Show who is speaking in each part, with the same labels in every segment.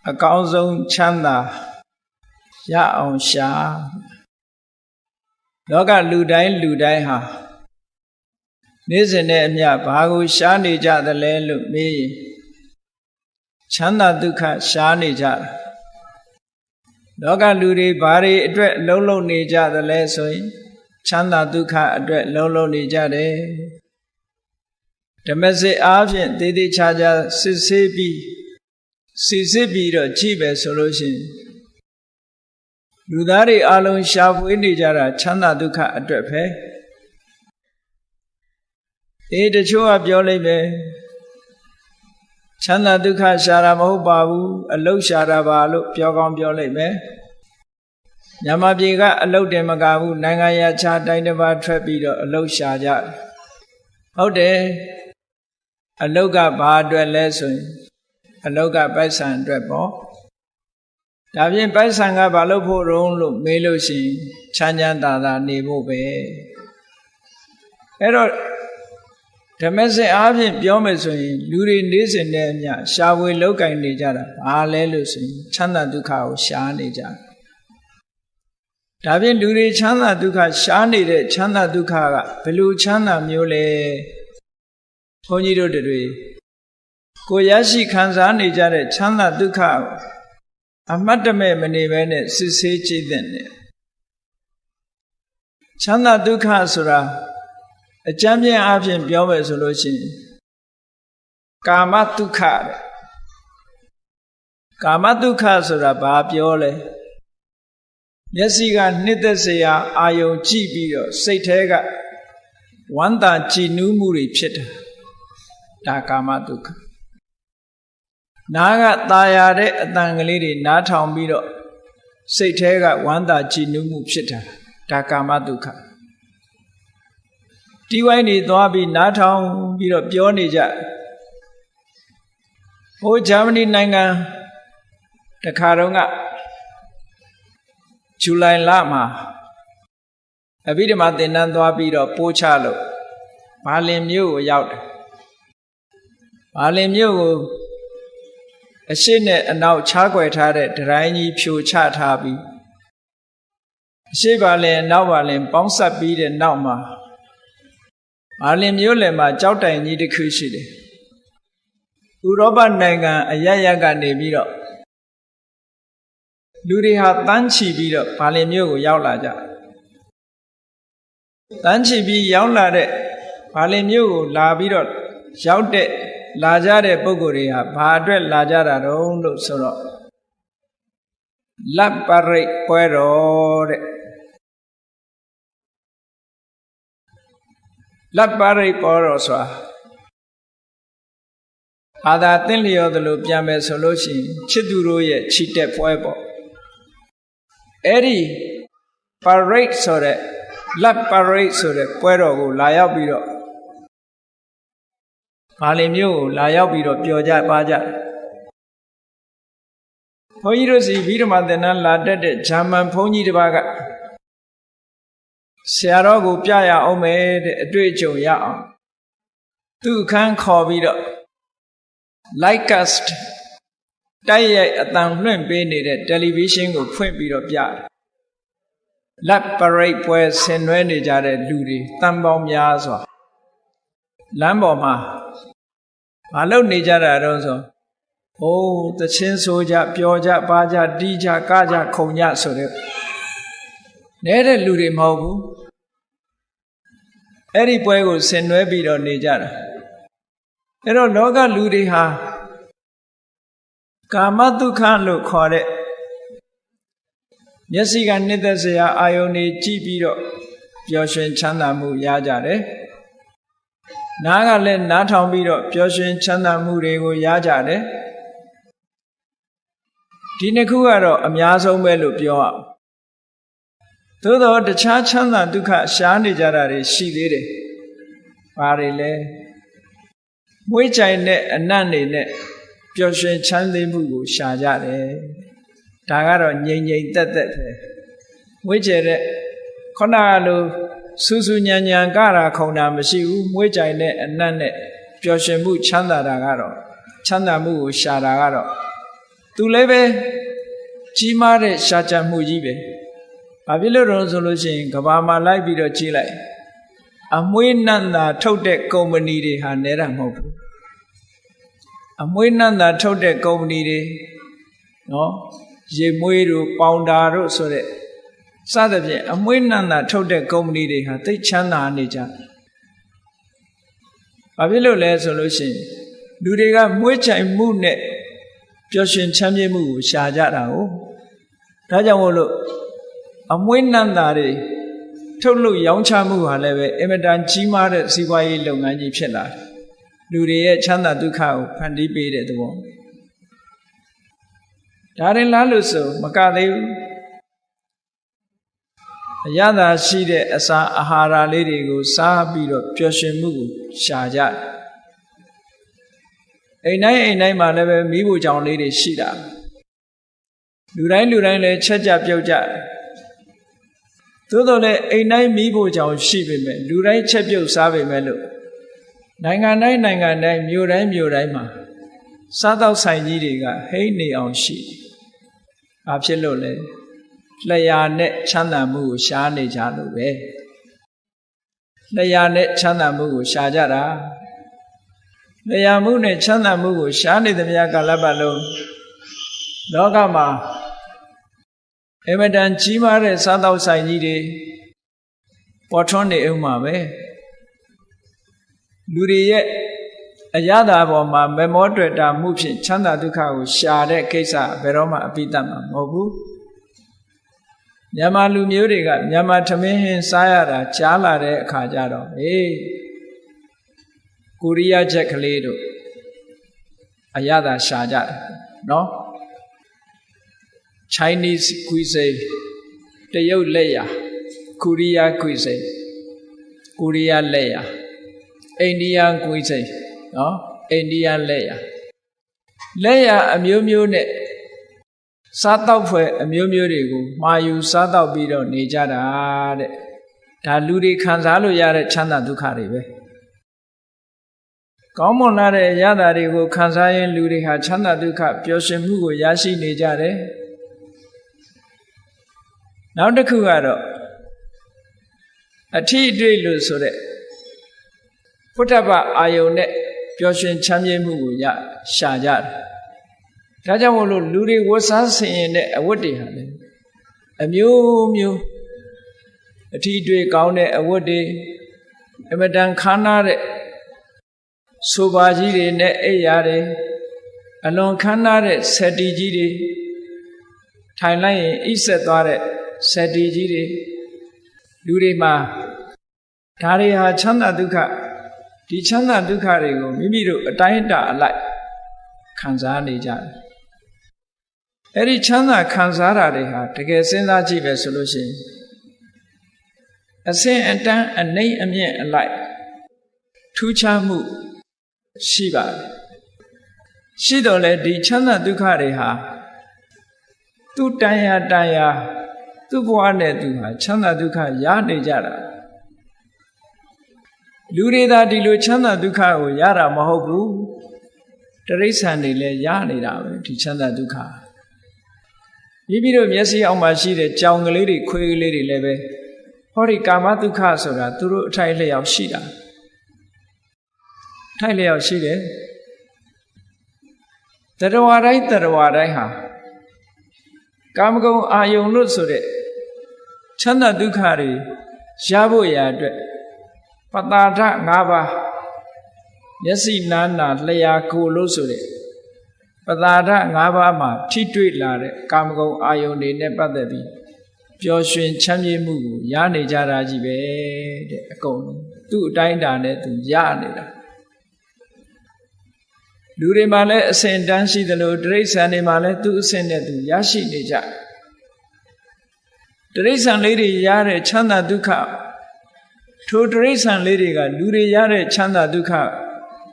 Speaker 1: အကောင်းဆုံးချမ်းသာရအောင်ရှာလောကလူတိုင်းဟာနေ့စဉ်နဲ့အမျှဘာကိုရှားနေကြသလဲလို့မေးရင်ချမ်းသာဒုက္ခရှားနေကြတယ်လောကလူတွေဘာတွေအတွက်လုံးလုံးနေကြသလဲဆိုရင်ချမ်းသာဒုက္ခအတွက်လုံးလုံးနေကြတယ်ဓမ္မစစ်အားဖြင့်သေသေးချာချာစစ်ဆေးပြီးတော့ကြည့်ပဲဆိုလို့ရှိရင်လူသားတွေအလုံးရှာဖွေနေကြတာချမ်းသာဒုက္ခအတွက်ပဲတချို့ကပြောလိုက်ပဲချမ်းသာဒုက္ခရှာတာမဟုတ်ပါဘူးအလုတ်ရှာတာပါလို့ပြောကောင်းပြောလိုက်မယ်မြန်မာပြည်ကအလုတ်တင်မကဘူးနိုင်ငံရခြားတိုင်းတစ်ပါးထွက်ပြီးတော့အလုတ်ရှာကြဟုတ်တယ်အလုတ်ကဘာအတွက်လဲဆိုရင်အလုတ်ကပိုက်ဆံအတွက်ပေါ့ဒါဖြင့်ပိုက်ဆံကဘာလို့ဖို့ရုံးလို့မေးလို့ရှိရင်ချမ်းချမ်းသာသာနေဖို့ပဲအဲ့တော့ဓမ္မစစ်အားဖြင့်ပြောမယ်ဆိုရင်လူတွေနေ့စဉ်နဲ့အမျှရှားဝေလောက်ကင်နေကြတာဘာလဲလို့ဆိုရင်ချမ်းသာဒုက္ခကိုရှားနေကြဒါဖြင့်လူတွေချမ်းသာဒုက္ခရှားနေတဲ့ချမ်းသာဒုက္ခကဘယ်လိုချမ်းသာမျိုးလဲဘုန်းကြီးတို့တွေကိုရရှိခံစားနေကြတဲ့ချမ်းသာဒုက္ခကိုအမှတ်တမဲ့မနေဘဲနဲ့စစ်ဆေးကြည့်တဲ့နဲ့ချမ်းသာဒုက္ခဆိုတာအကျမ်းပြင်းအဖြစ်ပြောမယ်ဆိုလို့ရှိရင်ကာမဒုက္ခတဲ့ကာမဒုက္ခဆိုတာဘာပြောလဲမျက်စိကနှစ်သက်စရာအာယုံကြည့်ပြီးတော့စိတ်ထဲကဝမ်းသာကြည်နူးမှုတွေဖြစ်တာဒါကာမဒုက္ခနားကตาရတဲ့အတန်ကလေးတွေနားထောင်ပြီးတော့စိတ်ထဲကဝမ်းသာကြည်နူးမှုဖြစ်တာဒါကာမဒုက္ခတီးဝိုင်းနေသွားပြီးနားထောင်ပြီးတော့ပြောနေကြဟိုဂျာမနီနိုင်ငံတခါတော့ကဇူလိုင်လမှာအဘိဓမ္မာသင်တန်းသွားပြီးတော့ပို့ချလို့ဘာလင်မြို့ကိုရောက်တယ်ဘာလင်မြို့ကိုအရှိနဲ့အနောက်ခြားကွယ်ထားတဲ့ဒရိုင်းကြီးဖြိုချထားပြီးအရှိဘာလင်အနောက်ဘာလင်ပေါင်းဆက်ပြီးတဲ့နောက်မှာဘာလင်မြို့လယ်မှာကြောက်တိုင်ကြီးတစ်ခုရှိတယ်ဥရောပနိုင်ငံအရရကနေပြီးတော့လူတွေဟာတန်းချီပြီးတော့ဘာလင်မြို့ကိုရောက်လာကြတန်းချီပြီးရောက်လာတဲ့ဘာလင်မြို့ကိုလာပြီးတော့ရောက်တဲ့လာကြတဲ့ပုဂ္ဂိုလ်တွေဟာဘာအတွက်လာကြတာတုံးလို့ဆိုတော့လပ်ပရိတ်ပွဲတော်တဲ့လပ်ပရိတ်ပွဲတော်ဆိုတာဘာသာသင်လျော်သလိုပြန်မယ်ဆိုလို့ရှိရင်ချစ်သူတို့ရဲ့ချီတက်ပွဲပေါ့အဲ့ဒီပရိတ်ဆိုတဲ့လပ်ပရိတ်ဆိုတဲ့ပွဲတော်ကိုလာရောက်ပြီးတော့ဘာလင်မျိုးကိုလာရောက်ပြီးတော့ပျော်ကြပါကြဘုန်းကြီးတို့စီဗိဓမာသင်္นานလာတက်တဲ့ဂျာမန်ဘုန်းကြီးတစ်ပါးကဆရာတော်ကိုပြရအောင်မယ်တဲ့အတွေ့အကြုံရအောင်သူ့အခန်းခေါ်ပြီးတော့ Lightcast တိုက်ရိုက်အသံလွှင့်ပေးနေတဲ့တယ်လီဗီရှင်းကိုဖွင့်ပြီးတော့ပြတယ်လက်ပရိတ်ပွဲဆင်နွှဲနေကြတဲ့လူတွေတန်ပေါင်းများစွာလမ်းပေါ်မှာမလုပ်နေကြတာတော့ဆိုဟိုးသချင်းဆိုကြပျော်ကြပါကြတီးကြကကြခုံကြဆိုတဲ့နေတဲ့လူတွေမဟုတ်ဘူးအဲ့ဒီပွဲကိုဆင်နွှဲပြီးတော့နေကြတာအဲ့တော့လောကလူတွေဟာကာမဒုက္ခလို့ခေါ်တဲ့မျက်စိကနှစ်သက်စရာအာယုန်တွေကြည့်ပြီးတော့ပျော်ရွှင်ချမ်းသာမှုရကြတယ်နားကလည်းနားထောင်ပြီးတော့ပျော်ရွှင်ချမ်းသာမှုတွေကိုရကြတယ်ဒီနှစ်ခုကတော့အများဆုံးပဲလို့ပြောအောင်သို့တော့တခြားချမ်းသာဒုက္ခရှားနေကြတာတွေရှိသေးတယ်ဘာတွေလဲမွေးကြိုင်တဲ့အနတ်နေနဲ့ပျော်ရွှင်ချမ်းသာမှုကိုရှာကြတယ်ဒါကတော့ငြိမ်ငြိမ်သက်သက်ပဲမွေးကြတဲ့ခုနကလိုစူးစူးညံညံကတာခုံတာမရှိဘူးမွေးကြိုင်တဲ့အနတ်နဲ့ပျော်ရွှင်မှုချမ်းသာတာကတော့ချမ်းသာမှုကိုရှာတာကတော့ သူလည်းပဲကြီးမားတဲ့ရှားကြံမှုကြီးပဲဘာဖြစ်လို့တော့ဆိုလို့ရှိရင်ကဘာမှာလိုက်ပြီးတော့ကြည့်လိုက်အမွေးနတ်သာထုတ်တဲ့ကုမ္ပဏီတွေဟာနဲတာမဟုတ်ဘူးအမွေးနတ်သာထုတ်တဲ့ကုမ္ပဏီတွေနော်ရေမွေးတို့ပေါင်တာတို့ဆိုတဲ့စသဖြင့်အမွေးနတ်သာထုတ်တဲ့ကုမ္ပဏီတွေဟာသိချမ်းသာနေကြဘာဖြစ်လို့လဲဆိုလို့ရှိရင်လူတွေကမွေးချိုင်မှုနဲ့ပျော်ရွှင်ချမ်းမြေ့မှုကိုရှာကြတာကိုဒါကြောင့်မို့လို့အမွေးနတ်သာတွေထုတ်လို့ရောင်းချမှုဟာလည်းပဲအင်မတန်ကြီးမားတဲ့စီးပွားရေးလုပ်ငန်းကြီးဖြစ်လာတယ်လူတွေရဲ့ချမ်းသာဒုက္ခကိုဖန်တီးပေးတဲ့သဘောဒါရင်လားလို့ဆိုမကသေးဘူးအရသာရှိတဲ့အစာအာဟာရလေးတွေကိုစားပြီးတော့ပျော်ရွှင်မှုကိုရှာကြတယ်အိမ်တိုင်းမှာလည်းပဲမိဖို့ကြောင့်လေးတွေရှိတာလူတိုင်းလည်းချက်ကြပြုတ်ကြသို့တော်လည်းအိမ်တိုင်းမိဖို့ကြောင့်ရှိပေမဲ့လူတိုင်းချက်ပြုတ်စားပေမဲ့လို့နိုင်ငံတိုင်းမြို့တိုင်းမှာစားတော့ဆိုင်ကြီးတွေကဟိမ့်နေအောင်ရှိ။ဘာဖြစ်လို့လဲ။လျှာနဲ့ချမ်းသာမှုကိုရှားနေကြလို့ပဲ။လျှာနဲ့ချမ်းသာမှုကိုရှားကြတာ။လျှာမှုနဲ့ချမ်းသာမှုကိုရှားနေသမျှကာလပတ်လုံးလောကမှာအမတန်ကြီးမားတဲ့စားတော့ဆိုင်ကြီးတွေပေါ်ထွန်းနေအောင်မှာပဲလူတွေရဲ့အရသာပေါ်မှာမမောတွေ့တာမှုဖြင့်ချမ်းသာဒုက္ခကိုရှာတဲ့ကိစ္စဘယ်တော့မှအပိတတ်မှာမဟုတ်ဘူးမြန်မာလူမျိုးတွေကမြန်မာထမင်းဟင်းစားရတာကြားလာတဲ့အခါကျတော့ကိုရီးယားချက်ကလေးတို့အရသာရှာကြတယ်နော်Chinese cuisine တရုတ်လက်ရာ Korea cuisine ကိုရီးယားလက်ရာ Indian cuisine နော်အိန္ဒိယလက်ရာအမျိုးမျိုးနဲ့စားတောက်ဖွယ်အမျိုးမျိုးတွေကိုမှာယူစားတောက်ပြီးတော့နေကြတာတဲ့ဒါလူတွေခံစားလို့ရတဲ့ချမ်းသာဒုက္ခတွေပဲကောင်းမွန်လာတဲ့ရတာတွေကိုခံစားရင်လူတွေဟာချမ်းသာဒုက္ခပျော်ရွှင်မှုကိုရရှိနေကြတယ်နောက်တစ်ခုကတော့အထီးအတွေ့လို့ဆိုတဲ့ဖုဒ္ဓဘာအာယုန်နဲ့ပျော်ရွှင်ချမ်းမြေ့မှုကိုရှာကြတယ်ဒါကြောင့်မို့လို့လူတွေဝတ်စားဆင်ရင်တဲ့အဝတ်တွေဟာလည်းအမျိုးမျိုးအထီးအတွေ့ကောင်းတဲ့အဝတ်တွေအမတန်ခမ်းနားတဲ့ဆိုပါကြီးတွေနဲ့အိပ်ရတယ်အလွန်ခမ်းနားတဲ့ဆက်တီကြီးတွေထိုင်လိုက်ရင်ဣဆက်သွားတဲ့ဆက်တီကြီးတွေလူတွေမှာဒါတွေဟာချမ်းသာဒုက္ခဒီချမ်းသာဒုက္ခတွေကိုမိမိတို့အတိုင်းအတာအလိုက်ခံစားနေကြတယ်အဲ့ဒီချမ်းသာခံစားတာတွေဟာတကယ်စဉ်းစားကြည့်ပဲဆိုလို့ရှိရင်အစဉ်အတန်းအနှိမ့်အမြင့်အလိုက်ထူးခြားမှုရှိပါတယ်ရှိတော့လေဒီချမ်းသာဒုက္ခတွေဟာသူ့တန်ရာသူ့ဘဝနဲ့သူဟာချမ်းသာဒုက္ခရနေကြတာလူတွေသာဒီလိုချမ်းသာဒုက္ခကိုရတာမဟုတ်ဘူးတိရစ္ဆာန်တွေလည်းရနေတာပဲဒီချမ်းသာဒုက္ခမိမိတို့မျက်စိအောက်မှာရှိတဲ့ကြောင်ကလေးတွေခွေးကလေးတွေလည်းပဲဟောဒီကာမဒုက္ခဆိုတာသူတို့အထိုက်လျောက်ရှိတာထိုက်လျောက်ရှိတယ်တရဝတိုင်းဟာကာမဂုဏ်အာယုန်လို့ဆိုတဲ့ချမ်းသာဒုက္ခတွေရဖို့ရာအတွက်ပတာထ၅ပါးမျက်စိနာနာလျှာကိုယ်လို့ဆိုတဲ့ပတာထ၅ပါးမှာထိတွေ့လာတဲ့ကာမဂုဏ်အာယုန်တွေနဲ့ပတ်သက်ပြီးပျော်ရွှင်ချမ်းမြေ့မှုကိုရနေကြတာကြီးပဲတဲ့အကုန်သူ့အတိုင်းတာနဲ့သူရနေတာလူတွေမှာလည်းအစဉ်တန်းရှိသလိုတိရစ္ဆာန်တွေမှာလည်းသူ့အစဉ်နဲ့သူရရှိနေကြတိရစ္ဆာန်လေးတွေရတဲ့ချမ်းသာဒုက္ခထိုတိရစ္ဆာန်လေးတွေကလူတွေရတဲ့ချမ်းသာဒုက္ခ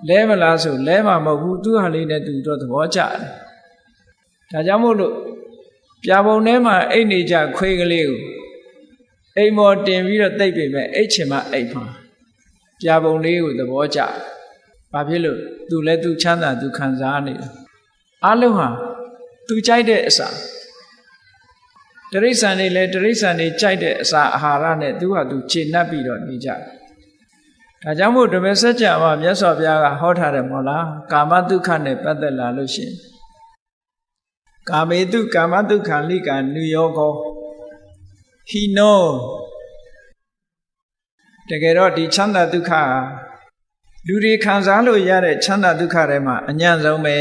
Speaker 1: လဲမလားဆိုလဲမှာမဟုတ်ဘူးသူဟာလေးနဲ့သူတော့သဘောကျတယ်ဒါကြောင့်မို့လို့ပြာပုံထဲမှာအိတ်နေကြခွေးကလေးကိုအိမ်မော်တင်ပြီးတော့တိတ်ပေမဲ့အိတ်ချင်မှအိတ်မှာပြာပုံလေးကိုသဘောကျဘာဖြစ်လို့သူလည်းသူချမ်းသာသူခံစားနေတယ်အလုံးဟာသူ သူကြိုက်တဲ့အစာတရိษံတွေလည်းတရိษံတွေကြိုက်တဲ့အစာအာဟာရနဲ့သူဟာသူခြေနှပ်ပြီးတော့နေကြတယ်ဒါကြောင့်မို့ဓမ္မစကြာမှာမြတ်စွာဘုရားကဟောထားတယ်မဟုတ်လားကာမဒုက္ခနဲ့ပတ်သက်လာလို့ရှိရင်ကာမေတုကာမဒုက္ခလိကနုယောကောဟိနောတကယ်တော့ဒီချမ်းသာဒုက္ခလူတွေခံစားလို့ရတဲ့ချမ်းသာဒုက္ခတွေမှာအညံ့ဆုံးပဲ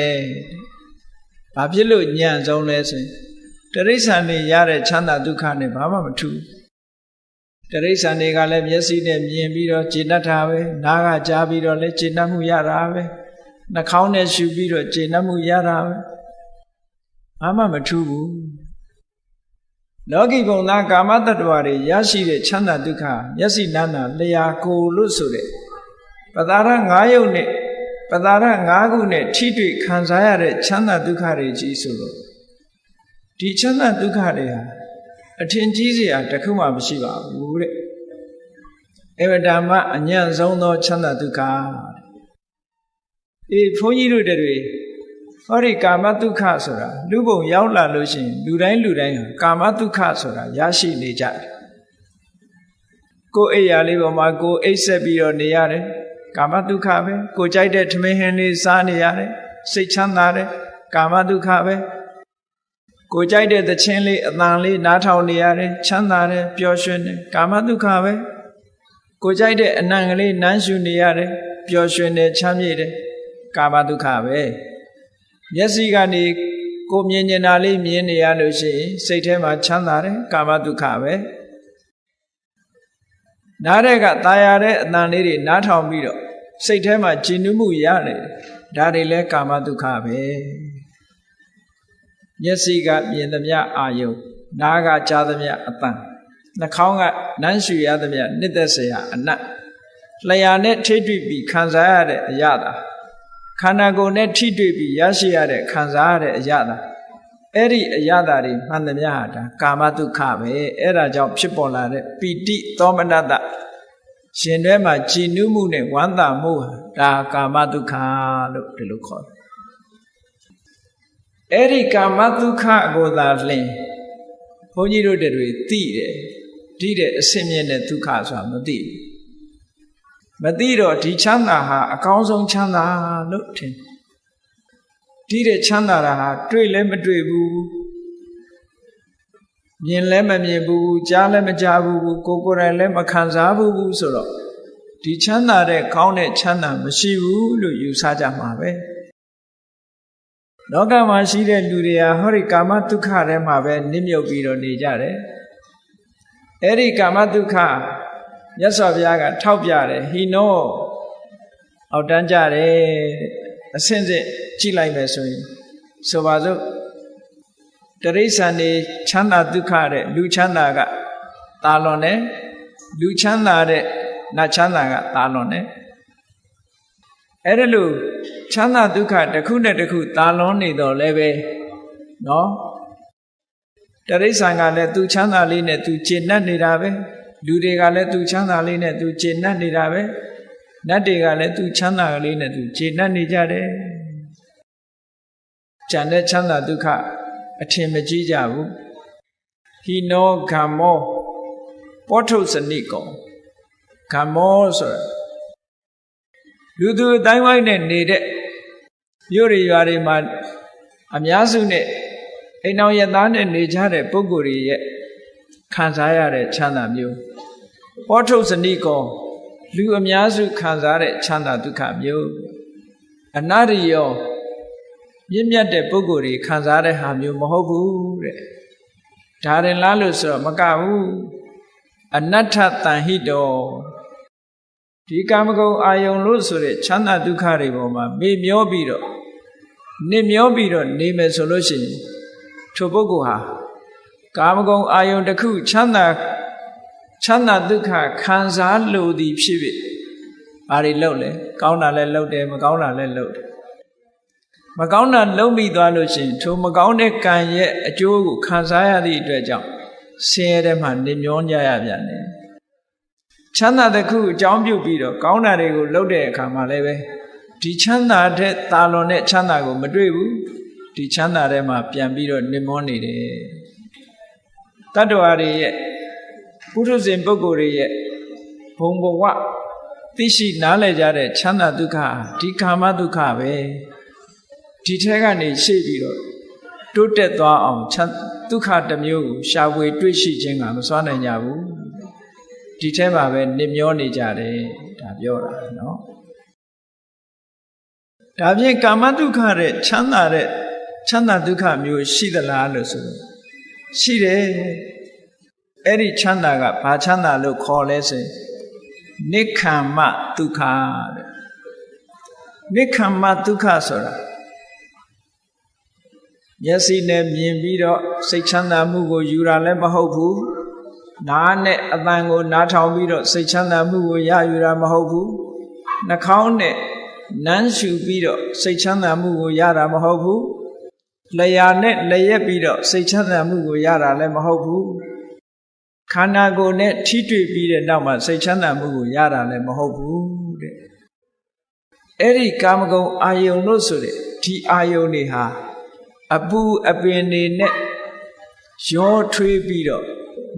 Speaker 1: ဘာဖြစ်လို့ညံ့ဆုံးလဲဆိုရင်တရိษံတွေရတဲ့ချမ်းသာဒုက္ခနဲ့ဘာမှမထူးတရိษံတွေကလည်းမျက်စိနဲ့မြင်ပြီးတော့ကျေနပ်တာပဲနားကကြားပြီးတော့လည်းကျေနပ်မှုရတာပဲနှာခေါင်းနဲ့ရှူပြီးတော့ကျေနပ်မှုရတာပဲဘာမှမထူးဘူးလောကီဘုံသားကာမတ္တဝါတွေရရှိတဲ့ချမ်းသာဒုက္ခမျက်စိနာနာလျာကိုယ်လို့ဆိုတဲ့ပတာရ9ယုတ်နဲ့ပတာရ9ခုနဲ့ထိတွေ့ခံစားရတဲ့ချမ်းသာဒုက္ခတွေကြီးဆိုလို့ဒီချမ်းသာဒုက္ခတွေဟာအထင်ကြီးစရာတခုမှမရှိပါဘူးတဲ့အဝတ္တမအညံ့ဆုံးသောချမ်းသာဒုက္ခဘုန်းကြီးတို့တွေဟောဒီကာမဒုက္ခဆိုတာလူဘုံရောက်လာလို့ရှိရင်လူတိုင်းဟာကာမဒုက္ခဆိုတာရရှိနေကြတယ်ကိုယ်အိယာလေးပေါ်မှာကိုယ်အိပ်ဆက်ပြီးတော့နေရတယ်ကာမဒုက္ခပဲကိုယ်ကြိုက်တဲ့ထမင်းဟင်းလေးစားနေရတယ်စိတ်ချမ်းသာတယ်ကာမဒုက္ခပဲကိုယ်ကြိုက်တဲ့သချင်းလေးအတန်လေးနားထောင်နေရတယ်ချမ်းသာတယ်ပျော်ရွှင်တယ်ကာမဒုက္ခပဲကိုယ်ကြိုက်တဲ့အနံ့ကလေးနမ်းရှူနေရတယ်ပျော်ရွှင်တယ်ချမ်းမြေ့တယ်ကာမဒုက္ခပဲမျက်စိကနေကိုမြင်နေတာလေးမြင်နေရလို့ရှိရင်စိတ်ထဲမှာချမ်းသာတယ်ကာမဒုက္ခပဲနားတဲ့ကตายရတဲ့အတန်လေးတွေနားထောင်ပြီးတော့စိတ်ထဲမှာကြည်နူးမှုရတယ်ဒါတွေလည်းကာမဒုက္ခပဲမျက်စိကမြင်သမျှအာယုံနားကကြားသမျှအတန်နှာခေါင်းကနမ်းရှူရသမျှနှစ်သက်စရာအနတ်လျှာနဲ့ထိတွေ့ပြီးခံစားရတဲ့အရာသာခန္ဓာကိုယ်နဲ့ထိတွေ့ပြီးရရှိရတဲ့ခံစားရတဲ့အရာသာအဲ့ဒီအရာသာတွေမှန်သမျှဟာဒါကာမဒုက္ခပဲအဲ့ဒါကြောင့်ဖြစ်ပေါ်လာတဲ့ပီတိသောမနတရှင်ထဲမှာကြည်နူးမှုနဲ့ဝမ်းသာမှုဟာဒါကာမဒုက္ခလို့ဒီလိုခေါ်တယ်အဲ့ဒီကာမဒုက္ခကိုသာလျှင်ဘုန်းကြီးတို့တွေသိတယ်ဒီတဲ့အစင်မြင့်တဲ့ဒုက္ခဆိုတာမသိဘူးမသိတော့ဒီချမ်းသာဟာအကောင်းဆုံးချမ်းသာလို့ထင်ဒီတဲ့ချမ်းသာတာဟာတွေ့လည်းမတွေ့ဘူးမြင်လည်းမမြင်ဘူးကြားလည်းမကြားဘူးကိုယ်တိုင်လည်းမခံစားဘူးဆိုတော့ဒီချမ်းသာတဲ့ကောင်းတဲ့ချမ်းသာမရှိဘူးလို့ယူဆကြမှာပဲလောကမှာရှိတဲ့လူတွေဟာဟောဒီကာမဒုက္ခထဲမှာပဲနစ်မြုပ်ပြီးတော့နေကြတယ်အဲ့ဒီကာမဒုက္ခမြတ်စွာဘုရားကထောက်ပြတယ်ဟိနောအောက်တန်းကြတယ်အစင်းစစ်ကြည့်လိုက်မယ်ဆိုရင်ဆိုပါစို့တရိษံနေချမ်းသာဒုက္ခတဲ့လူချမ်းသာကတာလွန်တယ်လူချမ်းသာတဲ့နတ်ချမ်းသာကတာလွန်တယ်အဲ့ဒါလို့ချမ်းသာဒုက္ခတစ်ခုနဲ့တစ်ခုတာလွန်နေတော့လည်းပဲနော်တရိษံကလည်းသူချမ်းသာလေးနဲ့သူကျေနပ်နေတာပဲလူတွေကလည်းသူချမ်းသာလေးနဲ့သူကျေနပ်နေတာပဲနတ်တွေကလည်းသူချမ်းသာလေးနဲ့သူကျေနပ်နေကြတယ်ဉာဏ်နဲ့ချမ်းသာဒုက္ခအထင်မကြီးကြဘူးဟိနောဂမ္မောပောထုစနိကောဂမ္မောဆိုတာလူသူအတိုင်းဝိုင်းနဲ့နေတဲ့မြို့တွေရွာတွေမှာအများစုနဲ့အိမ်တော်ရသားနဲ့နေကြတဲ့ပုဂ္ဂိုလ်တွေရဲ့ခံစားရတဲ့ချမ်းသာမျိုးပောထုစနိကောလူအများစုခံစားတဲ့ချမ်းသာဒုက္ခမျိုးအနတ္တယောမြင့်မြတ်တဲ့ပုဂ္ဂိုလ်တွေခံစားတဲ့ဟာမျိုးမဟုတ်ဘူးတဲ့ဒါရင်လားလို့ဆိုတော့မကဘူးအနတ္ထတန်ဟိတောဒီကာမဂုဏ်အာယုံလို့ဆိုတဲ့ချမ်းသာဒုက္ခတွေပေါ်မှာမေ့မျောပြီးတော့နစ်မျောပြီးတော့နေမယ်ဆိုလို့ရှိရင်ထိုပုဂ္ဂိုလ်ဟာကာမဂုဏ်အာယုံတစ်ခုချမ်းသာဒုက္ခခံစားလို့သည်ဖြစ်ဖြစ်ဘာတွေလုပ်လဲကောင်းတာလည်းလုပ်တယ်မကောင်းတာလည်းလုပ်တယ်မကောင်းတာလုံးပြီးသွားလို့ရှိရင်ထိုမကောင်းတဲ့ကံရဲ့အကျိုးကိုခံစားရသည့်အတွက်ကြောင့်ဆင်းရဲတဲ့မှာနေမျောကြရပြန်တယ်ချမ်းသာတစ်ခုအကြောင်းပြုပြီးတော့ကောင်းတာတွေကိုလုပ်တဲ့အခါမှာလည်းပဲဒီချမ်းသာတဲ့တာလွန်တဲ့ချမ်းသာကိုမတွေ့ဘူး ဒီချမ်းသာထဲမှာပြန်ပြီးတော့နေမောနေတယ်တတ္တဝါတွေရဲ့ပုထုဇဉ်ပုဂ္ဂိုလ်တွေရဲ့ဘုံဘဝသိရှိနားလည်ကြတဲ့ချမ်းသာဒုက္ခဒီကာမဒုက္ခပဲဒီထဲကနေရှေ့ပြီးတော့တိုးတက်သွားအောင်ဒုက္ခတစ်မျိုးကိုရှာဖွေတွေ့ရှိခြင်းကမစွမ်းနိုင်ကြဘူးဒီထဲမှာပဲနေမျောနေကြတယ်ဒါပြောတာနော်ဒါဖြင့်ကာမဒုက္ခတဲ့ချမ်းသာဒုက္ခမျိုးရှိသလားလို့ဆိုတော့ရှိတယ်အဲ့ဒီချမ်းသာကဘာချမ်းသာလို့ခေါ်လဲဆိုရင်နိက္ခမ္မဒုက္ခတဲ့နိက္ခမ္မဒုက္ခဆိုတာမျက်စိနဲ့မြင်ပြီးတော့စိတ်ချမ်းသာမှုကိုယူတာလည်းမဟုတ်ဘူးနားနဲ့အသံကိုနားထောင်ပြီးတော့စိတ်ချမ်းသာမှုကိုရယူတာမဟုတ်ဘူးနှာခေါင်းနဲ့နမ်းရှူပြီးတော့စိတ်ချမ်းသာမှုကိုရတာမဟုတ်ဘူးလျှာနဲ့လျက်ပြီးတော့စိတ်ချမ်းသာမှုကိုရတာလည်းမဟုတ်ဘူးခန္ဓာကိုယ်နဲ့ထိတွေ့ပြီးတဲ့နောက်မှာစိတ်ချမ်းသာမှုကိုရတာလည်းမဟုတ်ဘူးတဲ့အဲ့ဒီကာမဂုဏ်အာယုန်လို့ဆိုတဲ့ဒီအာယုန်တွေဟာအပူအပင်တွေနဲ့ရောထွေးပြီးတော့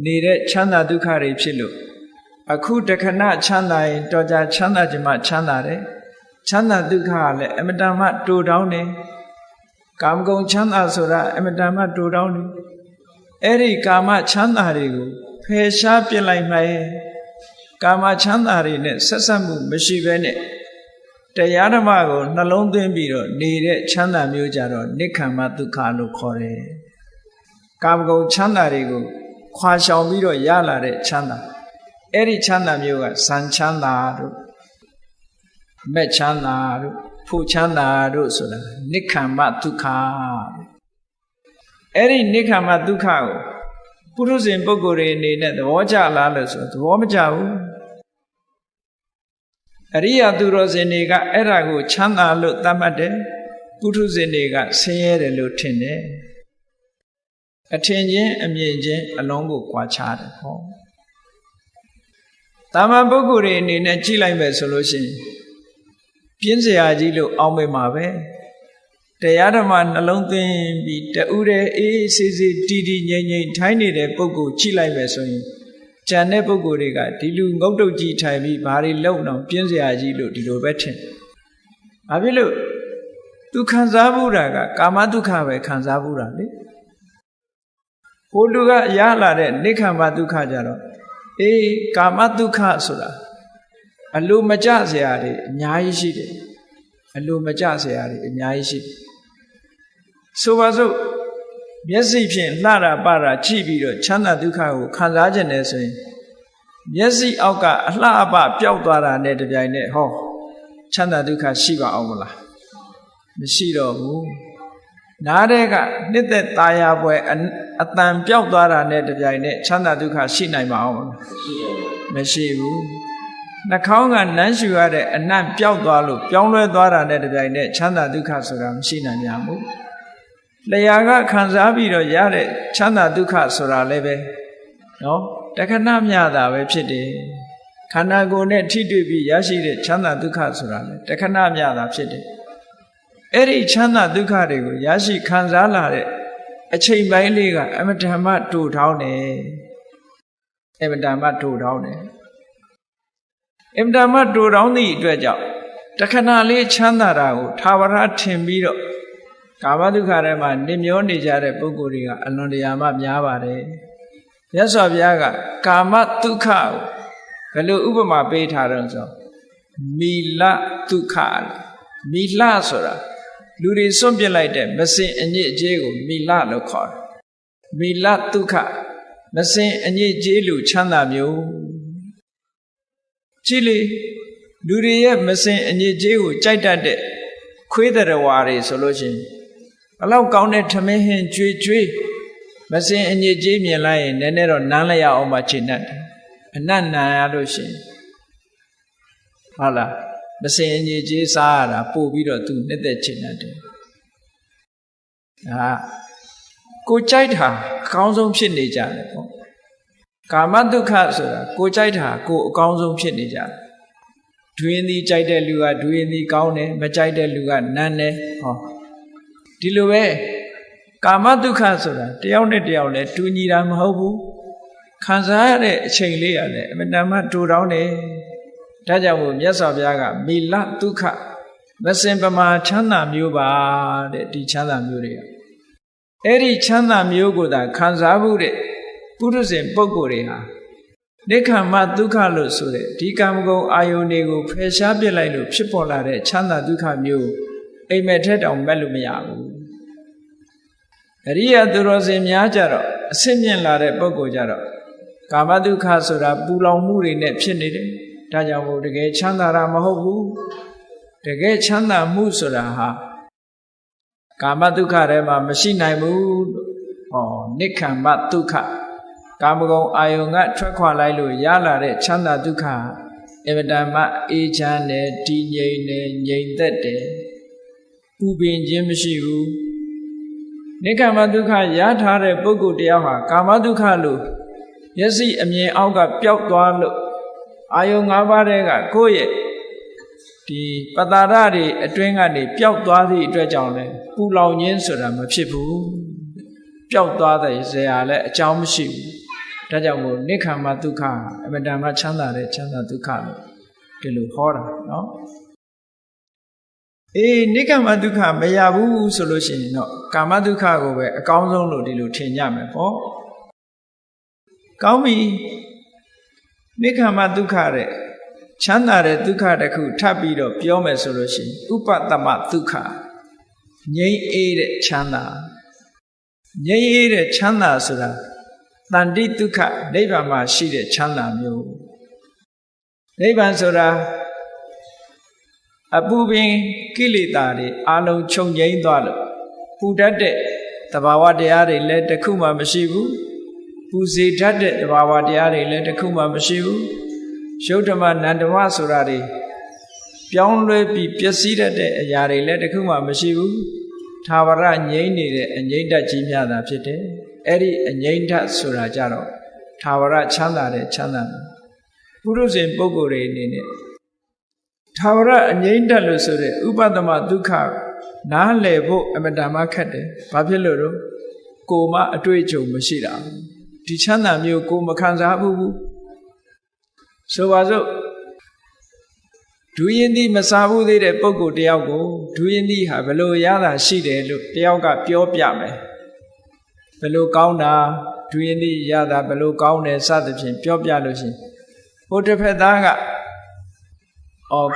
Speaker 1: နေတဲ့ချမ်းသာဒုက္ခတွေဖြစ်လို့အခုတခဏချမ်းသာရင်တော်ကြချမ်းသာခြင်းမှချမ်းသာတယ်ချမ်းသာဒုက္ခကလည်းအမတန်မှတူတောင်းတယ်ကာမဂုဏ်ချမ်းသာဆိုတာအမတန်မှတူတောင်းတယ်အဲ့ဒီကာမချမ်းသာတွေကိုဖယ်ရှားပြစ်လိုက်မှကာမချမ်းသာတွေနဲ့ဆက်ဆက်မှုမရှိဘဲနဲ့တရားဓမ္မကိုနှလုံးသွင်းပြီးတော့နေတဲ့ချမ်းသာမျိုးကြတော့နိက္ခမ္မဒုက္ခလို့ခေါ်တယ်ကာမဂုဏ်ချမ်းသာတွေကိုခွာရှောင်ပြီးတော့ရလာတဲ့ချမ်းသာအဲ့ဒီချမ်းသာမျိုးကဇန်ချမ်းသာတို့မက်ချမ်းသာတို့ဖို့ချမ်းသာတို့ဆိုတာနိက္ခမ္မဒုက္ခအဲ့ဒီနိက္ခမ္မဒုက္ခကိုပုထုဇဉ်ပုဂ္ဂိုလ်တွေအနေနဲ့သဘောကျလားလို့ဆိုသဘောမကျဘူးအရိယာသူတော်စင်တွေကအဲ့ဒါကိုချမ်းသာလို့သတ်မှတ်တယ်ပုထုဇဉ်တွေကဆင်းရဲတယ်လို့ထင်တယ်အထင်ချင်းအမြင်ချင်းအလုံးကိုကွာခြားတယ်ဟောတာမန်ပုဂ္ဂိုလ်တွေအနေနဲ့ကြည့်လိုက်မယ်ဆိုလို့ရှိရင်ပြင်းစရာကြီးလို့အောင်းမိမှာပဲတရားဓမ္မနှလုံးသွင်းပြီးတူတဲ့အေးအေးဆေးဆေးတည်တည်ငြိမ်ငြိမ်ထိုင်းနေတဲ့ပုဂ္ဂိုလ်ကြည့်လိုက်မယ်ဆိုရင်ကြံတဲ့ပုဂ္ဂိုလ်တွေကဒီလူငုတ်တုတ်ကြီးထိုင်ပြီးဘာတွေလုံအောင်ပြင်းစရာကြီးလို့ဒီလိုပဲထင်။ဘာဖြစ်လို့သူခံစားမှုတာကကာမဒုက္ခပဲခံစားမှုတာလေ။ဟိုလူကရလာတဲ့နိက္ခမ္မဒုက္ခကြတော့အေးကာမဒုက္ခဆိုတာအလိုမကျစရာတွေအများကြီးရှိတယ်။အလိုမကျစရာတွေအများကြီးရှိတယ်။ဆိုပါစို့မျက်စိဖြင့်လှတာပတာကြည့်ပြီးတော့ချမ်းသာဒုက္ခကိုခံစားခြင်းနဲ့ဆိုရင်မျက်စိအောက်ကအလှအပပျောက်သွားတာနဲ့တပြိုင်နက်ဟောချမ်းသာဒုက္ခရှိပါအောင်မလားမရှိတော့ဘူးနားတဲ့ကနှစ်သက်ตาရပွဲအတန်ပျောက်သွားတာနဲ့တပြိုင်နက်ချမ်းသာဒုက္ခရှိနိုင်ပါအောင်မလားမရှိဘူးနှာခေါင်းကနမ်းရှူရတဲ့အနံ့ပျောက်သွားလို့ပြောင်းလဲသွားတာနဲ့တပြိုင်နက်ချမ်းသာဒုက္ခဆိုတာမရှိနိုင်ကြဘူးလျှာကခံစားပြီးတော့ရတဲ့ချမ်းသာဒုက္ခဆိုတာလည်းပဲနော်တခဏမျှတာပဲဖြစ်တယ်ခန္ဓာကိုယ်နဲ့ထိတွေ့ပြီးရရှိတဲ့ချမ်းသာဒုက္ခဆိုတာလည်းတခဏမျှတာဖြစ်တယ်အဲ့ဒီချမ်းသာဒုက္ခတွေကိုရရှိခံစားလာတဲ့အချိန်ပိုင်းလေးကအမတန်မှတူထောင်းတယ်အမတန်မှတူထောင်းတယ်အမတန်မှတူထောင်းသည့်အတွက်ကြောင့်တခဏလေးချမ်းသာတာကိုသာဝရထင်ပြီးတော့ကာမဒုက္ခထဲမှာနေမျောနေကြတဲ့ပုဂ္ဂိုလ်တွေကအလွန်တရာမှများပါတယ်မြတ်စွာဘုရားကကာမဒုက္ခကိုဘယ်လိုဥပမာပေးထားတော့ဆိုမီလဒုက္ခမီလဆိုတာလူတွေစွန့်ပစ်လိုက်တဲ့မစင်အညစ်အကြေးကိုမီလလို့ခေါ်တယ်မီလဒုက္ခမစင်အညစ်အကြေးလူချမ်းသာမျိုးကြည့်လေလူတွေရဲ့မစင်အညစ်အကြေးကိုကြိုက်တတ်တဲ့ခွေးတရဝါတွေဆိုလို့ရှိရင်ဘလောက်ကောင်းတဲ့ထမင်းဟင်းကြွေကြွေမစင်အညစ်ကြေးမြင်လိုက်ရင်နည်းနည်းတော့နမ်းလိုက်ရအောင်မှချိန်တတ်တယ်အနတ်နံရလို့ရှိရင်ဟုတ်လားမစင်အညစ်ကြေးစားရတာပို့ပြီးတော့သူနှစ်သက်ချိန်တတ်တယ်ဒါကိုကြိုက်တာအကောင်းဆုံးဖြစ်နေကြတယ်ပေါ့ကာမဒုက္ခဆိုတာကိုကြိုက်တာကိုအကောင်းဆုံးဖြစ်နေကြတယ်ဒွင်းသည်ကြိုက်တဲ့လူကဒွင်းသည်ကောင်းတယ်မကြိုက်တဲ့လူကနန်းတယ်ဟောဒ ဒီလိုပဲကာမဒုက္ခဆိုတာတယောက်နဲ့တယောက်လည်းတူညီတာမဟုတ်ဘူးခံစားရတဲ့အချိန်လေးရလည်းအမှန်တမ်းတူတောင်းတယ်ဒါကြောင့်မို့မြတ်စွာဘုရားကမီလဒုက္ခမစင်ပမာချမ်းသာမျိုးပါတဲ့ဒီချမ်းသာမျိုးတွေကအဲ့ဒီချမ်းသာမျိုးကိုသာခံစားမှုတဲ့ပုရုဇဉ်ပုဂ္ဂိုလ်တွေဟာနိက္ခမဒုက္ခလို့ဆိုတဲ့ဒီကာမဂုဏ်အာယုန်တွေကိုဖယ်ရှားပြစ်လိုက်လို့ဖြစ်ပေါ်လာတဲ့ချမ်းသာဒုက္ခမျိုးအိမ်မက်ထက်တောင်မက်လို့မရဘူးအရိယသူတော်စင်များကြတော့အစစ်မြင့်လာတဲ့ပုဂ္ဂိုလ်ကြတော့ကာမဒုက္ခဆိုတာပူလောင်မှုတွေနဲ့ဖြစ်နေတယ်ဒါကြောင့်မို့တကယ်ချမ်းသာတာမဟုတ်ဘူးတကယ်ချမ်းသာမှုဆိုတာဟာကာမဒုက္ခထဲမှာမရှိနိုင်ဘူးဟောနိက္ခမဒုက္ခကာမဂုဏ်အာယုန်ကထွက်ခွာလိုက်လို့ရလာတဲ့ချမ်းသာဒုက္ခအင်မတန်မှအေးချမ်းတယ်တည်ငြိမ်တယ်ငြိမ်သက်တယ်ပူပင်ခြင်းမရှိဘူးနိက္ခမဒုက္ခရထားတဲ့ပုဂ္ဂိုလ်တယောက်ဟာကာမဒုက္ခလို့မျက်စိအမြင်အောက်ကပျောက်သွားလို့အာယုန်၅ပါးတဲ့ကကိုယ့်ရဲ့ဒီပတ္တာရတွေအတွင်းကနေပျောက်သွားသည့်အတွက်ကြောင့်လဲပူလောင်ခြင်းဆိုတာမဖြစ်ဘူးပျောက်သွားတဲ့ဇေယျလည်းအကြောင်းမရှိဘူးဒါကြောင့်မို့နိက္ခမဒုက္ခအမှန်တမ်းမှချမ်းသာတဲ့ချမ်းသာဒုက္ခလို့ဒီလိုဟောတာနော်နိက္ခမဒုက္ခမရဘူးဆိုလို့ရှိရင်တော့ကာမဒုက္ခကိုပဲအကောင်းဆုံးလို့ဒီလိုထင်ကြမယ်ပေါ့ကောင်းပြီနိက္ခမဒုက္ခတဲ့ချမ်းသာတဲ့ဒုက္ခတစ်ခုထပ်ပြီးတော့ပြောမယ်ဆိုလို့ရှိရင်ဥပတ္တမဒုက္ခငြိမ်းအေးတဲ့ချမ်းသာငြိမ်းအေးတဲ့ချမ်းသာဆိုတာတဏ္ဍိဒုက္ခနိဗ္ဗာန်မှာရှိတဲ့ချမ်းသာမျိုးနိဗ္ဗာန်ဆိုတာအပူပင်ကိလေသာတွေအလုံးချုပ်ငြိမ်းသွားလို့ပူတတ်တဲ့သဘာဝတရားတွေလည်းတစ်ခုမှမရှိဘူးပူစေတတ်တဲ့သဘာဝတရားတွေလည်းတစ်ခုမှမရှိဘူးရုပ်ဓမ္မနန္ဓမဆိုတာတွေပြောင်းလဲပြီးပျက်စီးတတ်တဲ့အရာတွေလည်းတစ်ခုမှမရှိဘူးသာဝရငြိမ်းနေတဲ့အငြိမ့်တတ်ကြီးများတာဖြစ်တယ်အဲ့ဒီအငြိမ့်တတ်ဆိုတာကြတော့သာဝရချမ်းသာတဲ့ချမ်းသာပုရုဇဉ်ပုဂ္ဂိုလ်တွေအနေနဲ့သာဝရအငြိမ့်တတ်လို့ဆိုတဲ့ဥပတ္တမဒုက္ခနားလည်ဖို့အမတန်မှခက်တယ်ဘာဖြစ်လို့တော့ကိုယ်မှအတွေ့အကြုံမရှိတာဒီချမ်းသာမျိုးကိုမခံစားဘူးဆိုပါစို့ဒူရင်သည်မစားဘူးသေးတဲ့ပုဂ္ဂိုလ်တယောက်ကိုဒူရင်သည်ဟာဘယ်လိုရတာရှိတယ်လို့တယောက်ကပြောပြမယ်ဘယ်လိုကောင်းတာဒူရင်သည်ရတာဘယ်လိုကောင်းတယ်စသဖြင့်ပြောပြလို့ရှိရင်ဟိုတစ်ဖက်သားက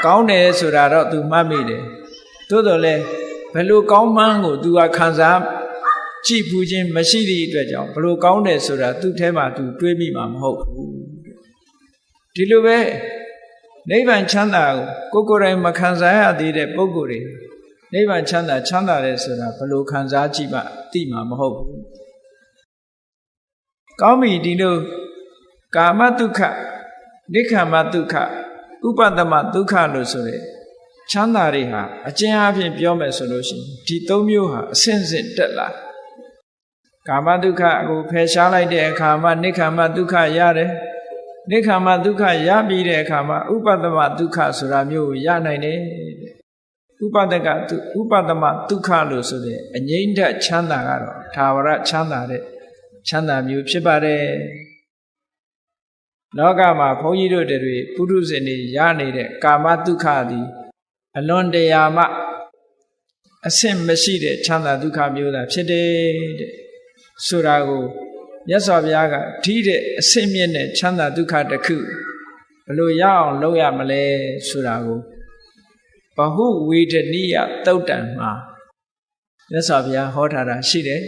Speaker 1: ကောင်းတယ်ဆိုတာတော့ तू မှတ်မိတယ်သို့တော်လည်းဘယ်လိုကောင်းမှန်းကို तू ကခံစားကြည့်ဘူးခြင်းမရှိသည့်အတွက်ကြောင့်ဘယ်လိုကောင်းတယ်ဆိုတာသူ့ထဲမှာ तू တွေးမိမှာမဟုတ်ဘူးဒီလိုပဲနိဗ္ဗာန်ချမ်းသာကိုကိုယ်တိုင်မခံစားရသေးတဲ့ပုဂ္ဂိုလ်တွေနိဗ္ဗာန်ချမ်းသာတယ်ဆိုတာဘယ်လိုခံစားကြည့်မှသိမှာမဟုတ်ဘူးကောင်းပြီဒီလိုကာမဒုက္ခနိက္ခမဒုက္ခဥပတ္တမဒုက္ခလို့ဆိုတဲ့ချမ်းသာတွေဟာအကျဉ်းအားဖြင့်ပြောမယ်ဆိုလို့ရှိရင်ဒီသုံးမျိုးဟာအစဉ်စဉ်တက်လာကာမဒုက္ခကိုဖယ်ရှားလိုက်တဲ့အခါမှာနိက္ခမဒုက္ခရတယ်နိက္ခမဒုက္ခရပြီးတဲ့အခါမှာဥပတ္တမဒုက္ခဆိုတာမျိုးကိုရနိုင်တယ်ဥပတ္တမဒုက္ခလို့ဆိုတဲ့အငြိမ့်တဲ့ချမ်းသာကတော့သာဝရချမ်းသာတဲ့ချမ်းသာမျိုးဖြစ်ပါတယ်လောကမှာဘုန်းကြီးတို့တွေပုထုဇဉ်တွေရနေတဲ့ကာမဒုက္ခသည်အလွန်တရာမှအဆင့်မရှိတဲ့ချမ်းသာဒုက္ခမျိုးသာဖြစ်တယ်တဲ့ဆိုတာကိုမြတ်စွာဘုရားကဓိတဲ့အဆင့်မြင့်တဲ့ချမ်းသာဒုက္ခတစ်ခုဘယ်လိုရအောင်လုပ်ရမလဲဆိုတာကိုဘဟုဝေဒနိယသုတ်တံမှာမြတ်စွာဘုရားဟောထားတာရှိတယ်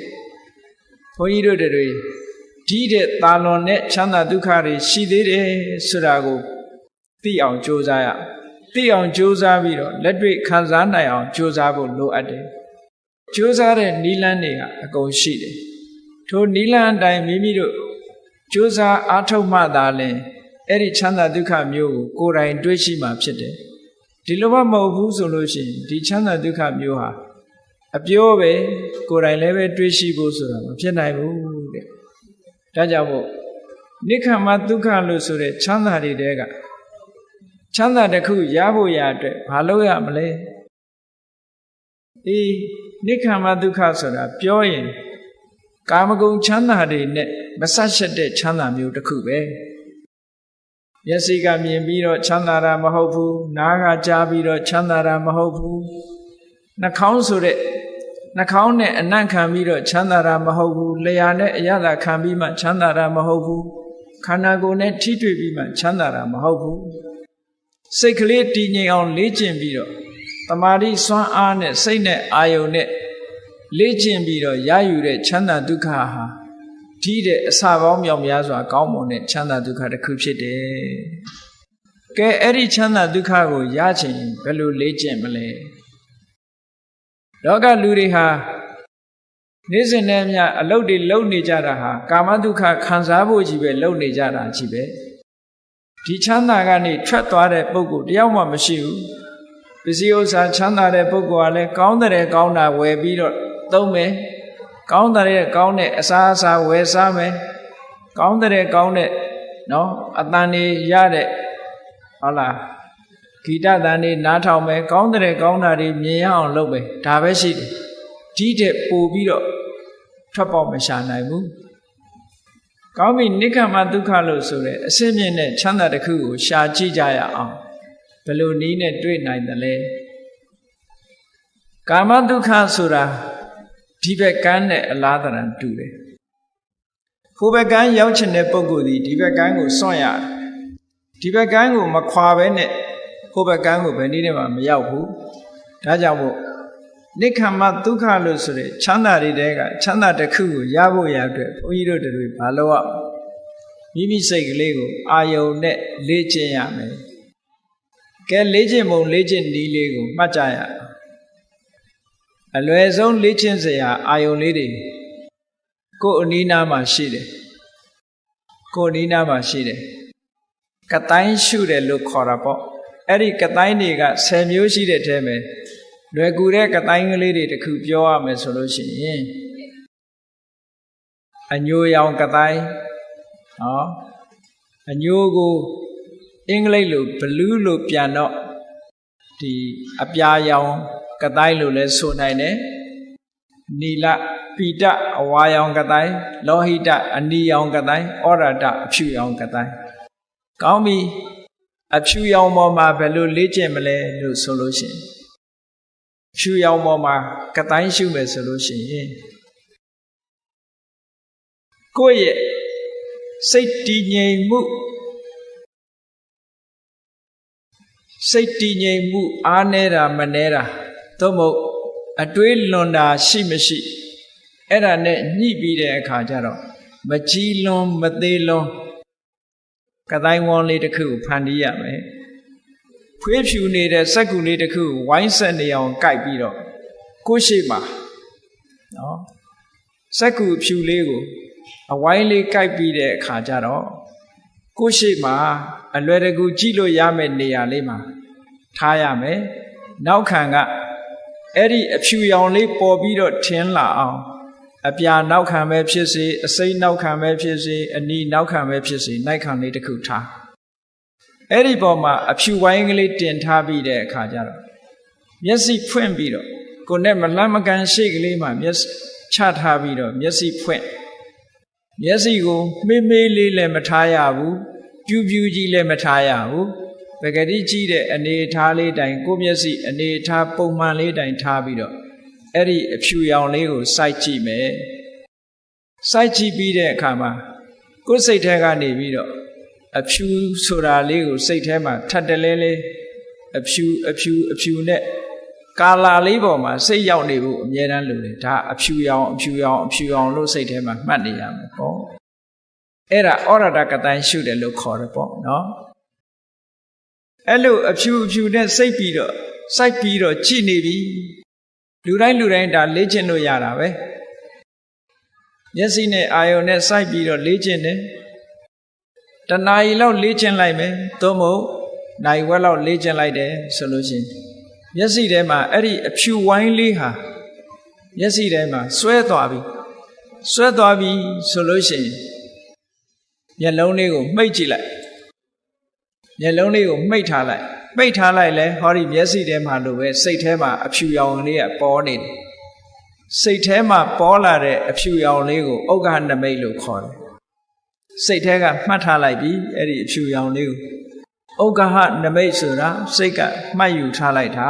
Speaker 1: ဘုန်းကြီးတို့တွေဒီတဲ့တာလွန်တဲ့ချမ်းသာဒုက္ခတွေရှိသေးတယ်ဆိုတာကိုသိအောင်ကြိုးစားရသိအောင်ကြိုးစားပြီးတော့လက်တွေ့ခံစားနိုင်အောင်ကြိုးစားဖို့လိုအပ်တယ်ကြိုးစားတဲ့နိလန်းတွေကအကုန်ရှိတယ်ထိုနိလန်းအတိုင်းမိမိတို့ကြိုးစားအားထုတ်မှသာလျှင်အဲ့ဒီချမ်းသာဒုက္ခမျိုးကိုကိုယ်တိုင်တွေးရှိမှဖြစ်တယ်ဒီလိုမှမဟုတ်ဘူးဆိုလို့ရှိရင်ဒီချမ်းသာဒုက္ခမျိုးဟာအပြောပဲကိုယ်တိုင်လည်းပဲတွေးရှိဖို့ဆိုတာမဖြစ်နိုင်ဘူးတဲ့ဒါကြောင့်မို့နိက္ခမဒုက္ခလို့ဆိုတဲ့ချမ်းသာတွေတဲကချမ်းသာတစ်ခုရဖို့ရအတွက်ဘာလုပ်ရမလဲ နိက္ခမဒုက္ခဆိုတာပြောရင်ကာမဂုဏ်ချမ်းသာတွေနဲ့မဆက်ရှက်တဲ့ချမ်းသာမျိုးတစ်ခုပဲမျက်စိကမြင်ပြီးတော့ချမ်းသာတာမဟုတ်ဘူးနားကကြားပြီးတော့ချမ်းသာတာမဟုတ်ဘူးနှာခေါင်းဆိုတဲ့နှာခေါင်းနဲ့အနံ့ခံပြီးတော့ချမ်းသာတာမဟုတ်ဘူးလျှာနဲ့အရသာခံပြီးမှချမ်းသာတာမဟုတ်ဘူးခန္ဓာကိုယ်နဲ့ထိတွေ့ပြီးမှချမ်းသာတာမဟုတ်ဘူးစိတ်ကလေးတည်ငြိမ်အောင်လေ့ကျင့်ပြီးတော့တမာတိစွမ်းအားနဲ့စိတ်နဲ့အာယုန်နဲ့လေ့ကျင့်ပြီးတော့ရယူတဲ့ချမ်းသာဒုက္ခဟာဒီတဲ့အစပေါင်းမြောက်များစွာကောင်းမွန်တဲ့ချမ်းသာဒုက္ခတစ်ခုဖြစ်တယ်။ကဲအဲ့ဒီချမ်းသာဒုက္ခကိုရချင်ဘယ်လိုလေ့ကျင့်မလဲ။လောကလူတွေဟာနေ့စဉ်နဲ့အမျှအလုပ်တွေလုပ်နေကြတာဟာကာမဒုက္ခခံစားဖို့ကြီးပဲလုပ်နေကြတာကြီးပဲ။ဒီချမ်းသာကနေထွက်သွားတဲ့ပုဂ္ဂိုလ်တယောက်မှမရှိဘူး။ပစ္စည်းဥစ္စာချမ်းသာတဲ့ပုဂ္ဂိုလ်ကလည်းကောင်းတဲ့ကောင်းတာဝယ်ပြီးတော့သုံးမယ်ကောင်းတဲ့ကောင်းတဲ့အစားအစာဝယ်စားမယ်ကောင်းတဲ့ကောင်းတဲ့နော်အတန်တွေရတဲ့ဟုတ်လားဂီတတန်တွေနားထောင်မယ်ကောင်းတဲ့ကောင်းတာတွေမြင်ရအောင်လုပ်မယ်ဒါပဲရှိတယ်ဒီတဲ့ပို့ပြီးတော့ထွက်ပေါက်မရှာနိုင်ဘူးကောင်းပြီနိက္ခမဒုက္ခလို့ဆိုတဲ့အစင်းမြင့်တဲ့ချမ်းသာတစ်ခုကိုရှာကြည့်ကြရအောင်ဘယ်လိုနည်းနဲ့တွေ့နိုင်သလဲကာမဒုက္ခဆိုတာဒီဘက်ကန်းနဲ့အလားတရံတူတယ်ဟိုဘက်ကန်းရောက်ချင်တဲ့ပုဂ္ဂိုလ်ဒီဒီဘက်ကန်းကိုစွန့်ရတယ်ဒီဘက်ကန်းကိုမခွာဘဲနဲ့ဟိုဘက်ကန်းကိုဘယ်နည်းနဲ့မှမရောက်ဘူးဒါကြောင့်မို့နိက္ခမဒုက္ခလို့ဆိုတဲ့ချမ်းသာတွေတဲကချမ်းသာတစ်ခုကိုရဖို့ရအတွက်ဘုန်းကြီးတို့တွေဘာလို့ရမိမိစိတ်ကလေးကိုအာယုန်နဲ့လေ့ကျင့်ရမယ်ကဲလေ့ကျင့်ပုံလေ့ကျင့်နည်းလေးကိုမှတ်ကြရအလွယ်ဆုံးလေ့ကျင့်စရာအာယုန်လေးတွေကိုယ်အနီးနားမှာရှိတယ်ကိုယ်အနီးနားမှာရှိတယ်ကတိုင်းရှုတယ်လို့ခေါ်တာပေါ့အဲ့ဒီကတိုင်းတွေက10မျိုးရှိတဲ့ထဲမှာလွယ်ကူတဲ့ကတိုင်းကလေးတွေတခုပြောရမယ်ဆိုလို့ရှိရင်အညိုရောင်ကတိုင်းဟောအညိုကိုအင်္ဂလိပ်လို blue လို့ပြန်တော့ဒီအပြာရောင်ကတိုင်းလို့လဲဆိုနိုင်တယ်နီလပိတအဝါရောင်ကတိုင်းလောဟိတအနီရောင်ကတိုင်းဩရတအဖြူရောင်ကတိုင်းကောင်းပြီအဖြူရောင်ပေါ်မှာဘယ်လိုလေ့ကျင့်မလဲလို့ဆိုလို့ရှိရင်ဖြူရောင်ပေါ်မှာကတိုင်းရှုမယ်ဆိုလို့ရှိရင်ကိုယ့်ရဲ့စိတ်တည်ငြိမ်မှုစိတ်တည်ငြိမ်မှုအားနည်းတာမနည်းတာသို့မဟုတ်အတွေးလွန်တာရှိမရှိအဲ့ဒါနဲ့ညှိပြီးတဲ့အခါကျတော့မကြီးလွန်မသေးလွန်ကတိုင်းဝန်းလေးတစ်ခုကိုဖန်တီးရမယ်ဖွေးဖြူနေတဲ့စက္ကူလေးတစ်ခုကိုဝိုင်းဆက်နေအောင်ကိုက်ပြီးတော့ကိုယ်ရှိမှာနော်စက္ကူဖြူလေးကိုအဝိုင်းလေးကိုက်ပြီးတဲ့အခါကျတော့ကိုယ်ရှိမှာအလွယ်တကူကြည့်လို့ရမယ့်နေရာလေးမှာထားရမယ်နောက်ခံကအဲ့ဒီအဖြူရောင်လေးပေါ်ပြီးတော့ထင်းလာအောင်အပြာနောက်ခံပဲဖြစ်စေအစိမ့်နောက်ခံပဲဖြစ်စေအနီနောက်ခံပဲဖြစ်စေနိုင်ခံလေးတစ်ခုထားအဲ့ဒီပေါ်မှာအဖြူဝိုင်းကလေးတင်ထားပြီးတဲ့အခါကျတော့မျက်စိဖွင့်ပြီးတော့ကိုယ်နဲ့မလှမ်းမကမ်းရှိကလေးမှာမျက်ချထားပြီးတော့မျက်စိဖွင့်မျက်စိကိုမေးမေးလေးလည်းမထားရဘူးပြူးပြူးကြီးလည်းမထားရဘူးပဂတိကြည့်တဲ့အနေထားလေးတိုင်ကိုမျက်စိအနေထားပုံမှန်လေးတိုင်ထားပြီးတော့အဲ့ဒီအဖြူရောင်လေးကိုစိုက်ကြည့်မယ်စိုက်ကြည့်ပြီးတဲ့အခါမှာကိုယ်စိတ်ထဲကနေပြီးတော့အဖြူဆိုတာလေးကိုစိတ်ထဲမှာထပ်တလဲလဲအဖြူနဲ့ကာလာလေးပေါ်မှာစိတ်ရောက်နေဖို့အမြဲတမ်းလိုတယ်ဒါအဖြူရောင်လို့စိတ်ထဲမှာမှတ်နေရမယ်ပေါ့အဲ့ဒါဩရတကတိုင်းရှုတယ်လို့ခေါ်တယ်ပေါ့နော်အဲ့လိုအဖြူနဲ့စိတ်ပြီးတော့စိုက်ပြီးတော့ကြည်နေပြီလူတိုင်းဒါလေ့ကျင့်လို့ရတာပဲမျက်စိနဲ့အာယုံနဲ့စိုက်ပြီးတော့လေ့ကျင့်တယ်တနာရီလောက်လေ့ကျင့်လိုက်မယ်သို့မဟုတ်နိုင်ဝက်လောက်လေ့ကျင့်လိုက်တယ်ဆိုလို့ရှိရင်မျက်စိထဲမှာအဲ့ဒီအဖြူဝိုင်းလေးဟာမျက်စိထဲမှာဆွဲသွားပြီဆိုလို့ရှိရင်မျက်လုံးလေးကိုမှိတ်ကြည့်လိုက်မျက်လုံးလေးကိုမှိတ်ထားလိုက်လဲဟောဒီမျက်စိထဲမှာလိုပဲစိတ်ထဲမှာအဖြူရောင်လေးကပေါ်နေတယ် စိတ်ထဲမှာပေါ်လာတဲ့အဖြူရောင်လေးကိုဥက္ကဋ္ဌနမိတ်လို့ခေါ်တယ်စိတ်ထဲကမှတ်ထားလိုက်ပြီအဲ့ဒီအဖြူရောင်လေးကိုဥက္ကဋ္ဌနမိတ်ဆိုတာစိတ်ကမှတ်ယူထားလိုက်တာ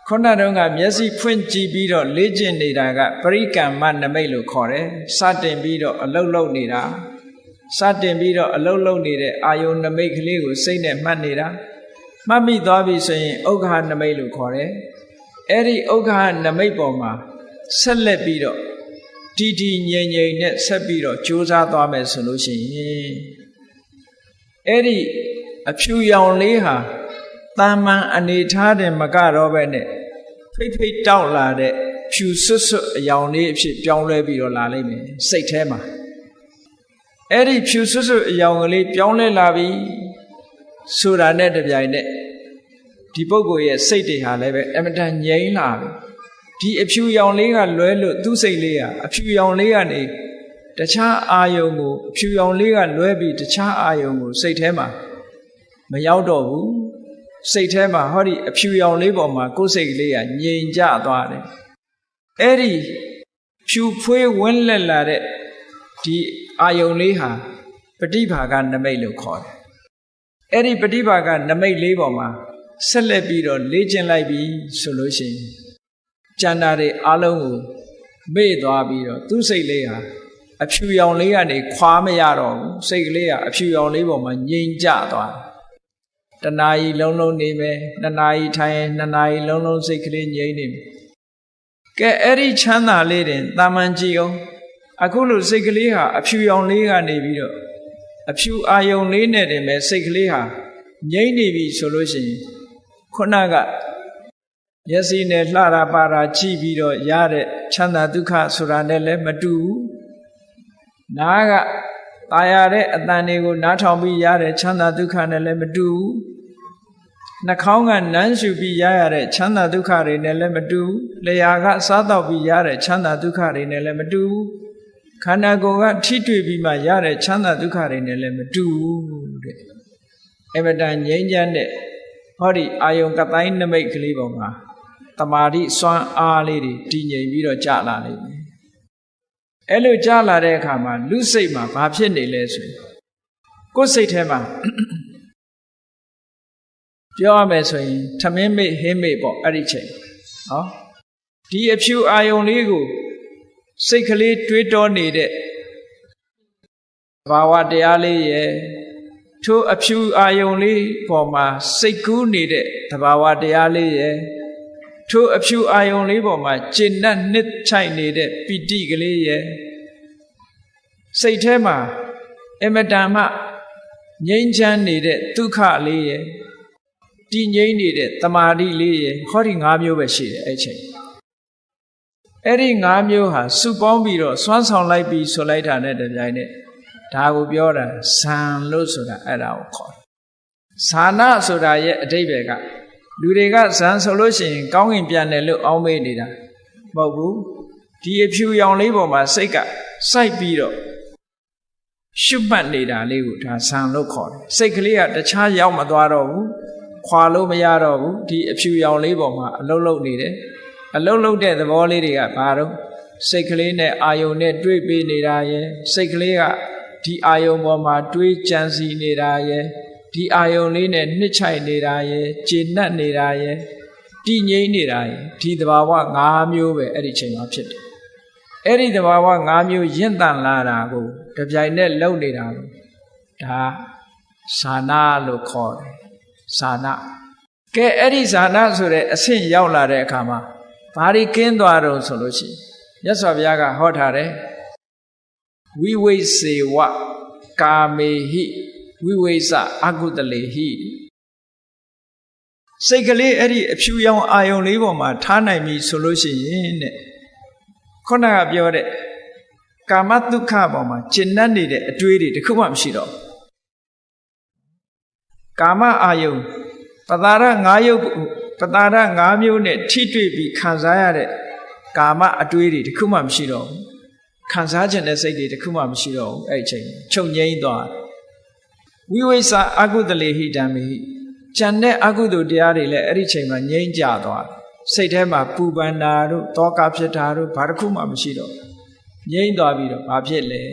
Speaker 1: ခုနတုန်းကမျက်စိဖွင့်ကြည့်ပြီးတော့လေ့ကျင့်နေတာကပရိကမ္မနမိတ်လို့ခေါ်တယ်စတင်ပြီးတော့အလုတ်လုတ်နေတာစတင်ပြီးတော့အလုတ်လုတ်နေတဲ့အာယုန်နမိတ်ကလေးကိုစိတ်နဲ့မှတ်နေတာမှတ်မိသွားပြီဆိုရင်ဥက္ကဋ္ဌနမိတ်လို့ခေါ်တယ်အဲ့ဒီဥက္ကဋ္ဌနမိတ်ပေါ်မှာဆက်လက်ပြီးတော့တည်တည်ငြိမ်ငြိမ်နဲ့ဆက်ပြီးတော့ကြိုးစားသွားမယ်ဆိုလို့ရှိရင်အဲ့ဒီအဖြူရောင်လေးဟာတာမန်အနေထားတယ်မကတော့ပဲနဲ့ဖိတ်ဖိတ်တောက်လာတဲ့ဖြူဆွတ်ဆွတ်အရောင်လေးအဖြစ်ပြောင်းလဲပြီးတော့လာလိမ့်မယ်စိတ်ထဲမှာအဲ့ဒီဖြူဆွတ်ဆွတ်အရောင်ကလေးပြောင်းလဲလာပြီဆိုတာနဲ့တပြိုင်နက်ဒီပုဂ္ဂိုလ်ရဲ့စိတ်တွေဟာလည်းပဲအမတန်ငြိမ်းလာပြီဒီအဖြူရောင်လေးကလွဲလို့သူ့စိတ်လေးဟာအဖြူရောင်လေးကနေတခြားအာယုံကိုအဖြူရောင်လေးကလွဲပြီးတခြားအာယုံကိုစိတ်ထဲမှာမရောက်တော့ဘူးစိတ်ထဲမှာဟောဒီအဖြူရောင်လေးပေါ်မှာကိုယ်စိတ်လေးကငြိမ်ကြသွားတယ်အဲ့ဒီဖြူဖွေးဝန်းလက်လာတဲ့ဒီအာယုံလေးဟာပฏิဘာကနမိတ်လို့ခေါ်တယ်အဲ့ဒီပฏิဘာကနမိတ်လေးပေါ်မှာဆက်လက်ပြီးတော့လေ့ကျင့်လိုက်ပြီဆိုလို့ရှိရင်ကျန်တာတွေအလုံးကိုမေ့သွားပြီးတော့သူ့စိတ်လေးဟာအဖြူရောင်လေးကနေခွာမရတော့ဘူးစိတ်ကလေးကအဖြူရောင်လေးပေါ်မှာငြိမ်ကြသွားတယ်တနာရီလုံးလုံးနေမယ်နှစ်နာရီထိုင်ရင်နှစ်နာရီလုံးလုံးစိတ်ကလေးငြိမ်နေမယ်ကဲအဲ့ဒီချမ်းသာလေးတင်တာမန်ကြည့်အောင်အခုလိုစိတ်ကလေးဟာအဖြူရောင်လေးကနေပြီးတော့အဖြူအာယုံလေးနဲ့တင်မဲ့စိတ်ကလေးဟာငြိမ်နေပြီဆိုလို့ရှိရင်ခုနကမျက်စိနဲ့လှတာပါတာကြည့်ပြီးတော့ရတဲ့ချမ်းသာဒုက္ခဆိုတာနဲ့လည်းမတူဘူးနားကตายရတဲ့အတန်တွေကိုနားထောင်ပြီးရတဲ့ချမ်းသာဒုက္ခနဲ့လည်းမတူဘူးနှာခေါင်းကနမ်းရှူပြီးရတဲ့ချမ်းသာဒုက္ခတွေနဲ့လည်းမတူဘူးလျှာကစားတော့ပြီးရတဲ့ချမ်းသာဒုက္ခတွေနဲ့လည်းမတူဘူးခန္ဓာကိုယ်ကထိတွေ့ပြီးမှရတဲ့ချမ်းသာဒုက္ခတွေနဲ့လည်းမတူဘူးတဲ့အမတန်ငြိမ်းချမ်းတဲ့ဟောဒီအာယုံကတိုင်းနမိတ်ကလေးပေါ်မှာတမာတိစွမ်းအားလေးတွေတည်ငြိမ်ပြီးတော့ကြာလာလိမ့်မယ်အဲ့လိုကြာလာတဲ့အခါမှာလူစိတ်မှာဘာဖြစ်နေလဲဆိုရင်ကိုယ်စိတ်ထဲမှာပြောရမယ်ဆိုရင်ထမင်းမေ့ဟင်းမေ့ပေါ့အဲ့ဒီချိန်ဟောဒီအဖြူအာယုံလေးကိုစိတ်ကလေးတွေးတောနေတဲ့ဘာဝတရားလေးရဲ့ထိုအဖြူအာယုံလေးပေါ်မှာစိတ်ကူးနေတဲ့သဘာဝတရားလေးရဲ့ထိုအဖြူအာယုံလေးပေါ်မှာကျင့်နဲ့နှစ်ချိုက်နေတဲ့ပီတိကလေးရဲ့စိတ်ထဲမှာအမတန်မှငြိမ်းချမ်းနေတဲ့ဒုက္ခလေးရဲ့တည်ငြိမ်နေတဲ့တမာတိလေးရဲ့ဟောဒီ၅မျိုးပဲရှိတယ်အဲ့ချိန်အဲ့ဒီ၅မျိုးဟာစုပေါင်းပြီးတော့စွမ်းဆောင်လိုက်ပြီးဆိုလိုက်တာနဲ့တပြိုင်နက်ဒါကိုပြောတာဇန်လို့ဆိုတာအဲ့ဒါကိုခေါ်တယ်ဇာနာဆိုတာရဲ့အဓိပ္ပာယ်ကလူတွေကဇန်ဆိုလို့ရှိရင်ကောင်းကင်ပြန်တယ်လို့အောင်းမေးနေတာမဟုတ်ဘူးဒီအဖြူရောင်လေးပေါ်မှာစိတ်ကစိုက်ပြီးတော့ရှုမှတ်နေတာလေးကိုဒါဇန်လို့ခေါ်တယ်စိတ်ကလေးကတခြားရောက်မသွားတော့ဘူးခွာလို့မရတော့ဘူးဒီအဖြူရောင်လေးပေါ်မှာအလုံးလုံးနေတယ်အလုံးလုံးတဲ့သဘောလေးတွေကဘာတော့စိတ်ကလေးနဲ့အာယုံနဲ့တွေးပေးနေတာရဲ့စိတ်ကလေးကဒီအာယုံပေါ်မှာတွေးကြံစီနေတာရဲ့ဒီအာယုံလေးနဲ့နှစ်ချိုက်နေတာရဲ့ကျေနပ်နေတာရဲ့တည်ငြိမ်နေတာရဲ့ဒီသဘာဝ၅မျိုးပဲအဲ့ဒီချိန်မှာဖြစ်တယ်အဲ့ဒီသဘာဝ၅မျိုးရင့်တန်လာတာကိုတပြိုင်နက်လုံနေတာကိုဒါဇာနာလို့ခေါ်တယ်ဇာနာကဲအဲ့ဒီဇာနာဆိုတဲ့အဆင့်ရောက်လာတဲ့အခါမှာဘာတွေကင်းသွားတော့ဆိုလို့ရှိရင်မြတ်စွာဘုရားကဟောထားတယ်ဝိဝိစေဝကာမေဟိဝိဝိစအကုတလေဟိစိတ်ကလေးအဲ့ဒီအဖြူရောင်အာယုံလေးပေါ်မှာထားနိုင်ပြီဆိုလို့ရှိရင်တဲ့ခုနကပြောတဲ့ကာမတုခပေါ်မှာကျဉ်းနှံ့နေတဲ့အတွေးတွေတခုမှမရှိတော့ကာမအာယုံပတာရ၅ယုတ်ပတာရ၅မျိုးနဲ့ထိတွေ့ပြီးခံစားရတဲ့ကာမအတွေးတွေတခုမှမရှိတော့ဘူးခံစားခြင်းတဲ့စိတ်တွေတခုမှမရှိတော့ဘူးအဲ့ဒီချိန်ချုပ်ငြိမ်းသွားဝိဝိသအကုသလေဟိဓမ္မေဟိကျန်တဲ့အကုသိုလ်တရားတွေလည်းအဲ့ဒီချိန်မှာငြိမ်းကြသွား စိတ်ထဲမှာပူပန်တာတို့တောကဖြစ်တာတို့ဘာတစ်ခုမှမရှိတော့ငြိမ့်သွားပြီးတော့ဘာဖြစ်လဲ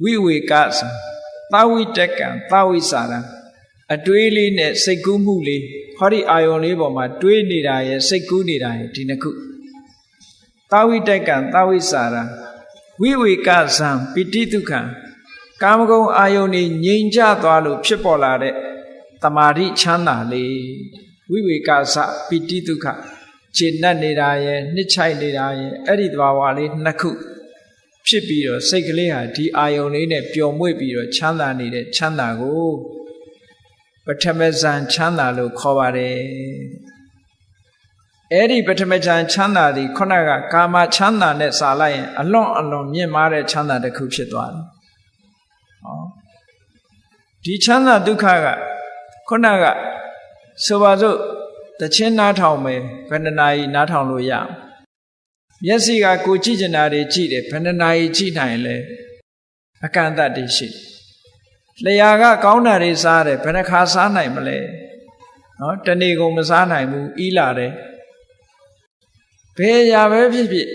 Speaker 1: ဝိဝေကသသဝိတကံသဝိစာရံအတွေးလေးနဲ့စိတ်ကူးမှုလေးဟောဒီအာယုံလေးပေါ်မှာတွေးနေတာရဲ့စိတ်ကူးနေတာရဲ့ဒီနှစ်ခုသဝိတကံသဝိစာရံဝိဝေကဇံပိတိဒုက္ခံကာမဂုဏ်အာယုန်နေငြိမ်ကျသွားလို့ဖြစ်ပေါ်လာတဲ့တမာတိချမ်းသာလေးဝိဝေကဇပိတိဒုက္ခခြေနှက်နေတာရဲ့နှစ်ချိုက်နေတာရဲ့အဲ့ဒီသဘာဝလေးနှစ်ခုဖြစ်ပြီးတော့စိတ်ကလေးဟာဒီအာယုန်လေးနဲ့ပျော်မွေ့ပြီးတော့ချမ်းသာနေတဲ့ချမ်းသာကိုပထမဇန်ချမ်းသာလို့ခေါ်ပါတယ်အဲ့ဒီပထမဇန်ချမ်းသာဒီခုနကကာမချမ်းသာနဲ့စာလိုက်ရင်အလွန်မြင့်မားတဲ့ချမ်းသာတစ်ခုဖြစ်သွားတယ်ဒီချမ်းသာဒုက္ခကခုနကဆိုပါစို့တခြင်းနားထောင်မယ်ဘယ်နှနာရီနားထောင်လို့ရမျက်စိကကိုကြည့်ကျင်တာတွေကြည့်တယ်ဘယ်နှနာရီကြည့်နိုင်လဲအကန့်အသတ်တွေရှိလျှာကကောင်းတာတွေစားတယ်ဘယ်နှခါစားနိုင်မလဲနော်တနေ့ကုန်မစားနိုင်ဘူးဤလာတယ်ဘယ်ရာပဲဖြစ်ဖြစ်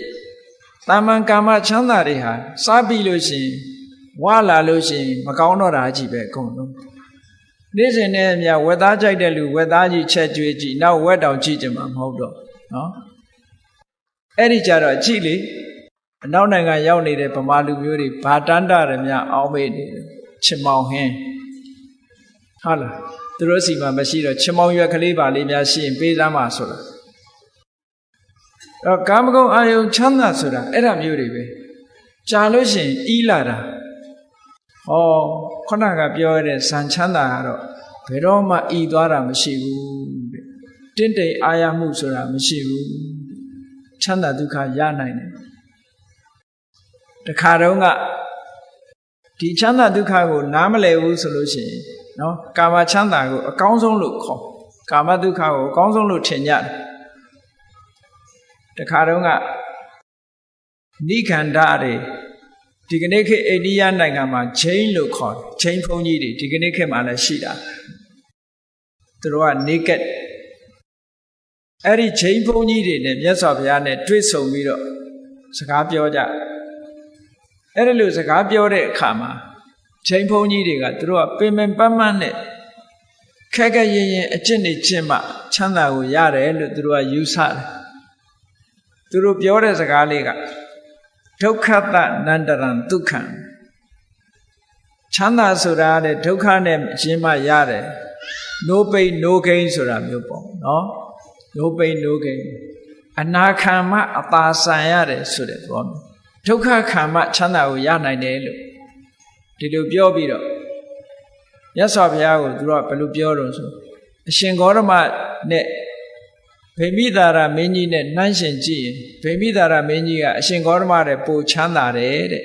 Speaker 1: တာမန်ကာမချမ်းသာတွေဟာစားပြီးလို့ရှိရင်ဝါလာလို့ရှိရင်မကောင်းတော့တာကြီးပဲအကုန်လုံးနေ့စဉ်နဲ့အမြဝက်သားကြိုက်တဲ့လူဝက်သားကြီးချက်ကျွေးကြည့်နောက်ဝက်တောင်ကြည့်ကြမှာမဟုတ်တော့နော်အဲ့ဒီကြတော့ကြည့်လေအနောက်နိုင်ငံရောက်နေတဲ့ဗမာလူမျိုးတွေဘာတန်းတာရမြအောင်းမေးနေတယ်ချင်မောင်ဟင်းဟုတ်လားသူတို့စီမှာမရှိတော့ချင်မောင်ရွက်ကလေးပါလေးများရှိရင်ပေးသားမှာဆိုတာတော့ကာမဂုဏ်အာယုံချမ်းသာဆိုတာအဲ့ဒါမျိုးတွေပဲကြာလို့ရှိရင်ဤလာတာဟောခုနကပြောရတဲ့ဇန်ချမ်းသာကတော့ဘယ်တော့မှဤသွားတာမရှိဘူးတဲ့တင့်တိမ်အာရမှုဆိုတာမရှိဘူးချမ်းသာဒုက္ခရနိုင်တယ်တခါတုန်းကဒီချမ်းသာဒုက္ခကိုနားမလည်ဘူးဆိုလို့ရှိရင်နော်ကာမချမ်းသာကိုအကောင်းဆုံးလို့ခေါ်ကာမဒုက္ခကိုအကောင်းဆုံးလို့ထင်ကြတယ်တခါတုန်းကနိခန္ဓာတွေဒီကနေ့ခေတ်အိန္ဒိယနိုင်ငံမှာချိန်လို့ခေါ်ချိန်ဘုန်းကြီးတွေဒီကနေ့ခေတ်မှာလည်းရှိတာသူတို့က naked အဲ့ဒီချိန်ဘုန်းကြီးတွေနဲ့မြတ်စွာဘုရားနဲ့တွေ့ဆုံပြီးတော့စကားပြောကြအဲ့ဒါလို့စကားပြောတဲ့အခါမှာချိန်ဘုန်းကြီးတွေကသူတို့ကပင်ပင်ပန်းပန်းနဲ့ခက်ခက်ရင်ရင်အကျင့်နေခြင်းမှချမ်းသာကိုရတယ်လို့သူတို့ကယူဆတယ်သူတို့ပြောတဲ့စကားလေးကဒုက္ခတနန္တရံဒုက္ခံချမ်းသာဆိုတာတဲ့ဒုက္ခနဲ့ရှင်းမှရတယ် no pain no gain ဆိုတာမျိုးပေါ့နော် no pain no gain အနာခံမှအပါဆံရတယ်ဆိုတဲ့သဘောမျိုးဒုက္ခခံမှချမ်းသာကိုရနိုင်တယ်လို့ဒီလိုပြောပြီးတော့မြတ်စွာဘုရားကိုသူတို့ကဘယ်လိုပြောတော့ဆိုအရှင်ဂေါတမနဲ့ဗိမိသာရမင်းကြီးနဲ့နှိုင်းရှင်ကြည့်ရင်ဗိမိသာရမင်းကြီးကအရှင်ဂေါတမတဲ့ပိုချမ်းသာတယ်တဲ့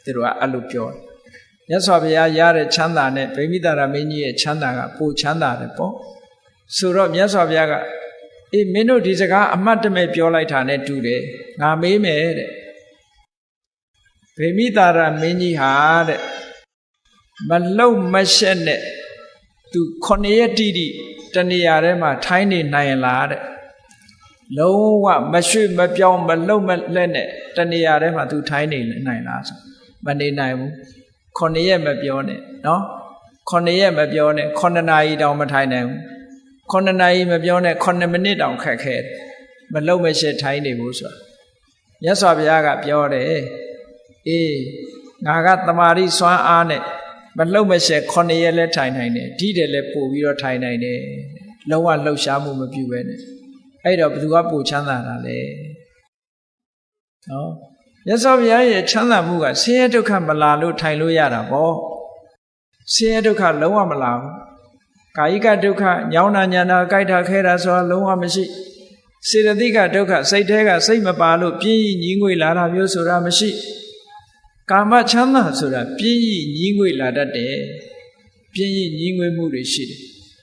Speaker 1: သူတို့ကအဲ့လိုပြောတယ်မြတ်စွာဘုရားရတဲ့ချမ်းသာနဲ့ဗိမိသာရမင်းကြီးရဲ့ချမ်းသာကပိုချမ်းသာတယ်ပေါ့ဆိုတော့မြတ်စွာဘုရားကအေးမင်းတို့ဒီစကားအမှတ်တမဲ့ပြောလိုက်တာနဲ့တူတယ်ငါမေးမယ်တဲ့ဗိမိသာရမင်းကြီးဟာတဲ့မလုံမရှက်နဲ့သူ9ရက်တိတိတနေရာထဲမှာထိုင်းနေနိုင်လားတဲ့လုံးဝမရွှေ့မပြောင်းမလုံမလက်နဲ့တနေရာထဲမှာသူထိုင်းနေနိုင်လားဆိုမနေနိုင်ဘူး9ရက်မပြောနဲ့နော်9ရက်မပြောနဲ့9နာရီတောင်မထိုင်နိုင်ဘူး9နာရီမပြောနဲ့9မိနစ်တောင်ခက်ခဲမလုံမရှက်ထိုင်းနေဘူးဆိုတာမြတ်စွာဘုရားကပြောတယ်အေးငါကတမာရီစွမ်းအားနဲ့မလှုပ်မရှက်9ရက်လဲထိုင်နိုင်တယ်ဒီတယ်လဲပို့ပြီးတော့ထိုင်နိုင်တယ်လုံးဝလှုပ်ရှားမှုမပြုဘဲနဲ့အဲ့တော့ဘယ်သူကပို့ချမ်းသာတာလဲနော်မြတ်စွာဘုရားရဲ့ချမ်းသာမှုကဆင်းရဲဒုက္ခမလာလို့ထိုင်လို့ရတာပေါ့ဆင်းရဲဒုက္ခလုံးဝမလာဘူးကာယကဒုက္ခညောင်းတာညာတာကြိုက်တာခဲတာဆိုတာလုံးဝမရှိစေတသိကဒုက္ခစိတ်ထဲကစိတ်မပါလို့ပြင်းရည်ညီးငွေလာတာမျိုးဆိုတာမရှိကာမချမ်းသာဆိုတာပြင်းရည်ညီးငွေလာတတ်တယ်ပြင်းရည်ညီးငွေမှုတွေရှိတယ်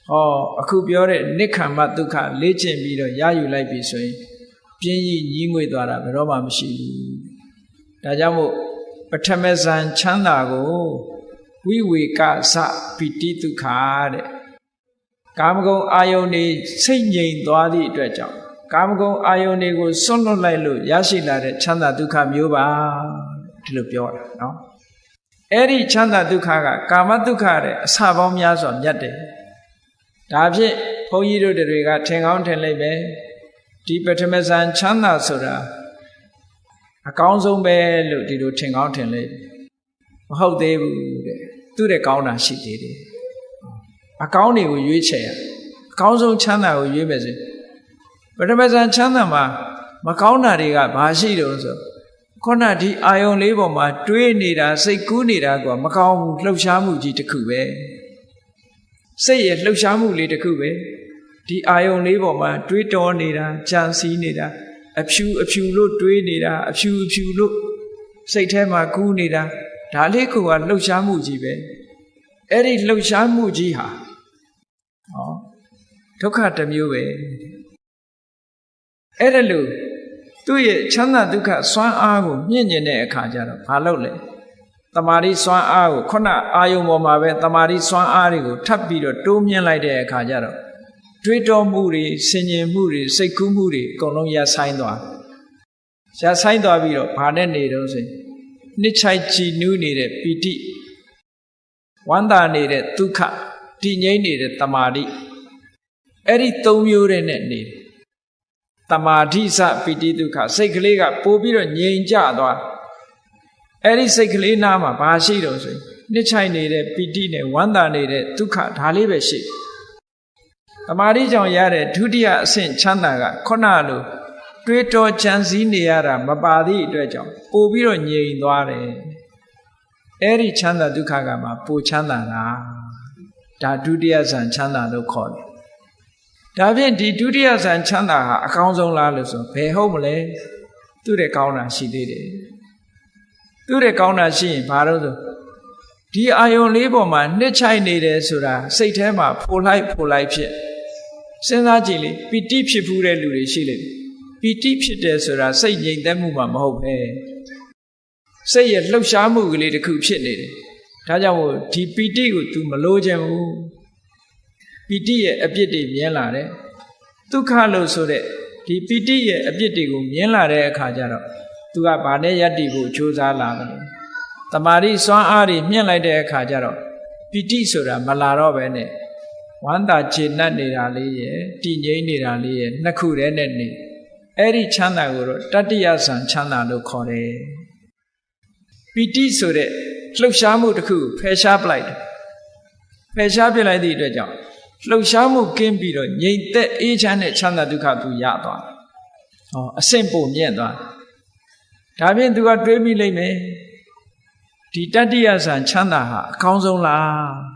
Speaker 1: ဟောအခုပြောတဲ့နိက္ခမဒုက္ခလေ့ကျင့်ပြီးတော့ရယူလိုက်ပြီဆိုရင်ပြင်းရည်ညီးငွေသွားတာဘယ်တော့မှမရှိဘူးဒါကြောင့်မို့ပထမဇန်ချမ်းသာကိုဝိဝေကသပိတိဒုက္ခတဲ့ကာမဂုဏ်အာယုန်တွေစိတ်ငြိမ်သွားသည့်အတွက်ကြောင့် ကာမဂုဏ်အာယုန်တွေကိုစွန့်လွတ်လိုက်လို့ရရှိလာတဲ့ချမ်းသာဒုက္ခမျိုးပါဒီလိုပြောတာနော်အဲ့ဒီချမ်းသာဒုက္ခကကာမဒုက္ခတဲ့အစပေါင်းများစွာမြတ်တယ်ဒါဖြင့်ဘုန်းကြီးတို့တွေကထင်ကောင်းထင်လိုက်ပဲဒီပထမဇန်ချမ်းသာဆိုတာအကောင်းဆုံးပဲလို့ဒီလိုထင်ကောင်းထင်လိုက်မဟုတ်သေးဘူးတဲ့သူ့တဲ့ကောင်းတာရှိသေးတယ်အကောင်းတွေကိုရွေးချယ်ရအကောင်းဆုံးချမ်းသာကိုရွေးမယ်ဆိုပထမဇန်ချမ်းသာမှာမကောင်းတာတွေကဘာရှိတုံးဆိုခုနဒီအာယုံလေးပေါ်မှာတွေးနေတာစိတ်ကူးနေတာကမကောင်းဘူးလှုပ်ရှားမှုကြီးတစ်ခုပဲစိတ်ရဲ့လှုပ်ရှားမှုလေးတစ်ခုပဲဒီအာယုံလေးပေါ်မှာတွေးတောနေတာကြံစည်နေတာအဖြူလို့တွေးနေတာအဖြူလို့စိတ်ထဲမှာကူးနေတာဒါလေးကလှုပ်ရှားမှုကြီးပဲအဲ့ဒီလှုပ်ရှားမှုကြီးဟာဒုက္ခတစ်မျိုးပဲအဲ့ဒါလို့သူ့ရဲ့ချမ်းသာဒုက္ခစွမ်းအားကိုမြင့်ကျင်တဲ့အခါကျတော့ဘာလုပ်လဲတမာတိစွမ်းအားကိုခုနအာယုံပေါ်မှာပဲတမာတိစွမ်းအားတွေကိုထပ်ပြီးတော့တိုးမြင့်လိုက်တဲ့အခါကျတော့တွေးတောမှုတွေဆင်ញင်မှုတွေစိတ်ကူးမှုတွေအကုန်လုံးရပ်ဆိုင်သွားပြီးတော့ဘာနဲ့နေတော့ဆိုနှစ်ချိုက်ကြည်နူးနေတဲ့ပီတိဝမ်းသာနေတဲ့ဒုက္ခတည်ငြိမ်နေတဲ့တမာတိအဲ့ဒီ၃မျိုးတဲ့နဲ့နေတယ်တမာတိစပီတိဒုက္ခစိတ်ကလေးကပို့ပြီးတော့ငြိမ်ကြသွားအဲ့ဒီစိတ်ကလေးနားမှာဘာရှိတော့ဆိုနှစ်ချိုက်နေတဲ့ပီတိနဲ့ဝမ်းသာနေတဲ့ဒုက္ခဒါလေးပဲရှိတမာတိကြောင့်ရတဲ့ဒုတိယအဆင့်ချမ်းသာကခုနလိုတွေးတောကြံစည်နေရတာမပါသည့်အတွက်ကြောင့်ပို့ပြီးတော့ငြိမ်သွားတယ်အဲ့ဒီချမ်းသာဒုက္ခကမှပိုချမ်းသာတာဒါဒုတိယဇန်ချမ်းသာလို့ခေါ်တယ်ဒါဖြင့်ဒီဒုတိယဇန်ချမ်းသာဟာအကောင်းဆုံးလားလို့ဆိုဘယ်ဟုတ်မလဲသူ့တဲ့ကောင်းတာရှိသေးတယ်သူ့တဲ့ကောင်းတာရှိရင်ဘာလို့ဆိုဒီအာယုံလေးပေါ်မှာနှစ်ချိုက်နေတယ်ဆိုတာစိတ်ထဲမှာဖိုလိုက်ဖြစ်စဉ်းစားကြည့်လေပီတိဖြစ်ဖူးတဲ့လူတွေရှိလေပီတိဖြစ်တယ်ဆိုတာစိတ်ငြိမ်သက်မှုမှမဟုတ်ပဲစိတ်ရဲ့လှုပ်ရှားမှုကလေးတစ်ခုဖြစ်နေတယ်ဒါကြောင့်မို့ဒီပီတိကို तू မလိုချင်ဘူးပီတိရဲ့အပြစ်တွေမြင်လာတယ်ဒုက္ခလို့ဆိုတဲ့ဒီပီတိရဲ့အပြစ်တွေကိုမြင်လာတဲ့အခါကျတော့ तू ကဗာနဲ့ယက်တီကိုကြိုးစားလာတယ်တမာတိစွမ်းအားတွေမြင့်လိုက်တဲ့အခါကျတော့ပီတိဆိုတာမလာတော့ပဲနဲ့ဝမ်းသာခြေနှက်နေတာလေးရဲ့တည်ငြိမ်နေတာလေးရဲ့နှစ်ခုတည်းနဲ့နေအဲ့ဒီချမ်းသာကိုတော့တတ္တိယဇန်ချမ်းသာလို့ခေါ်တယ်ပီတိဆိုတဲ့လှုပ်ရှားမှုတစ်ခုဖယ်ရှားပလိုက်တယ်ဖယ်ရှားပြလိုက်သည့်အတွက်ကြောင့်လှုပ်ရှားမှုကင်းပြီးတော့ငြိမ်သက်အေးချမ်းတဲ့ချမ်းသာဒုက္ခသူရသွားတယ်အဆင့်ပိုမြင့်သွားဒါဖြင့်သူကတွေးမိလိမ့်မယ်ဒီတတ္တိယဇန်ချမ်းသာဟာအကောင်းဆုံးလား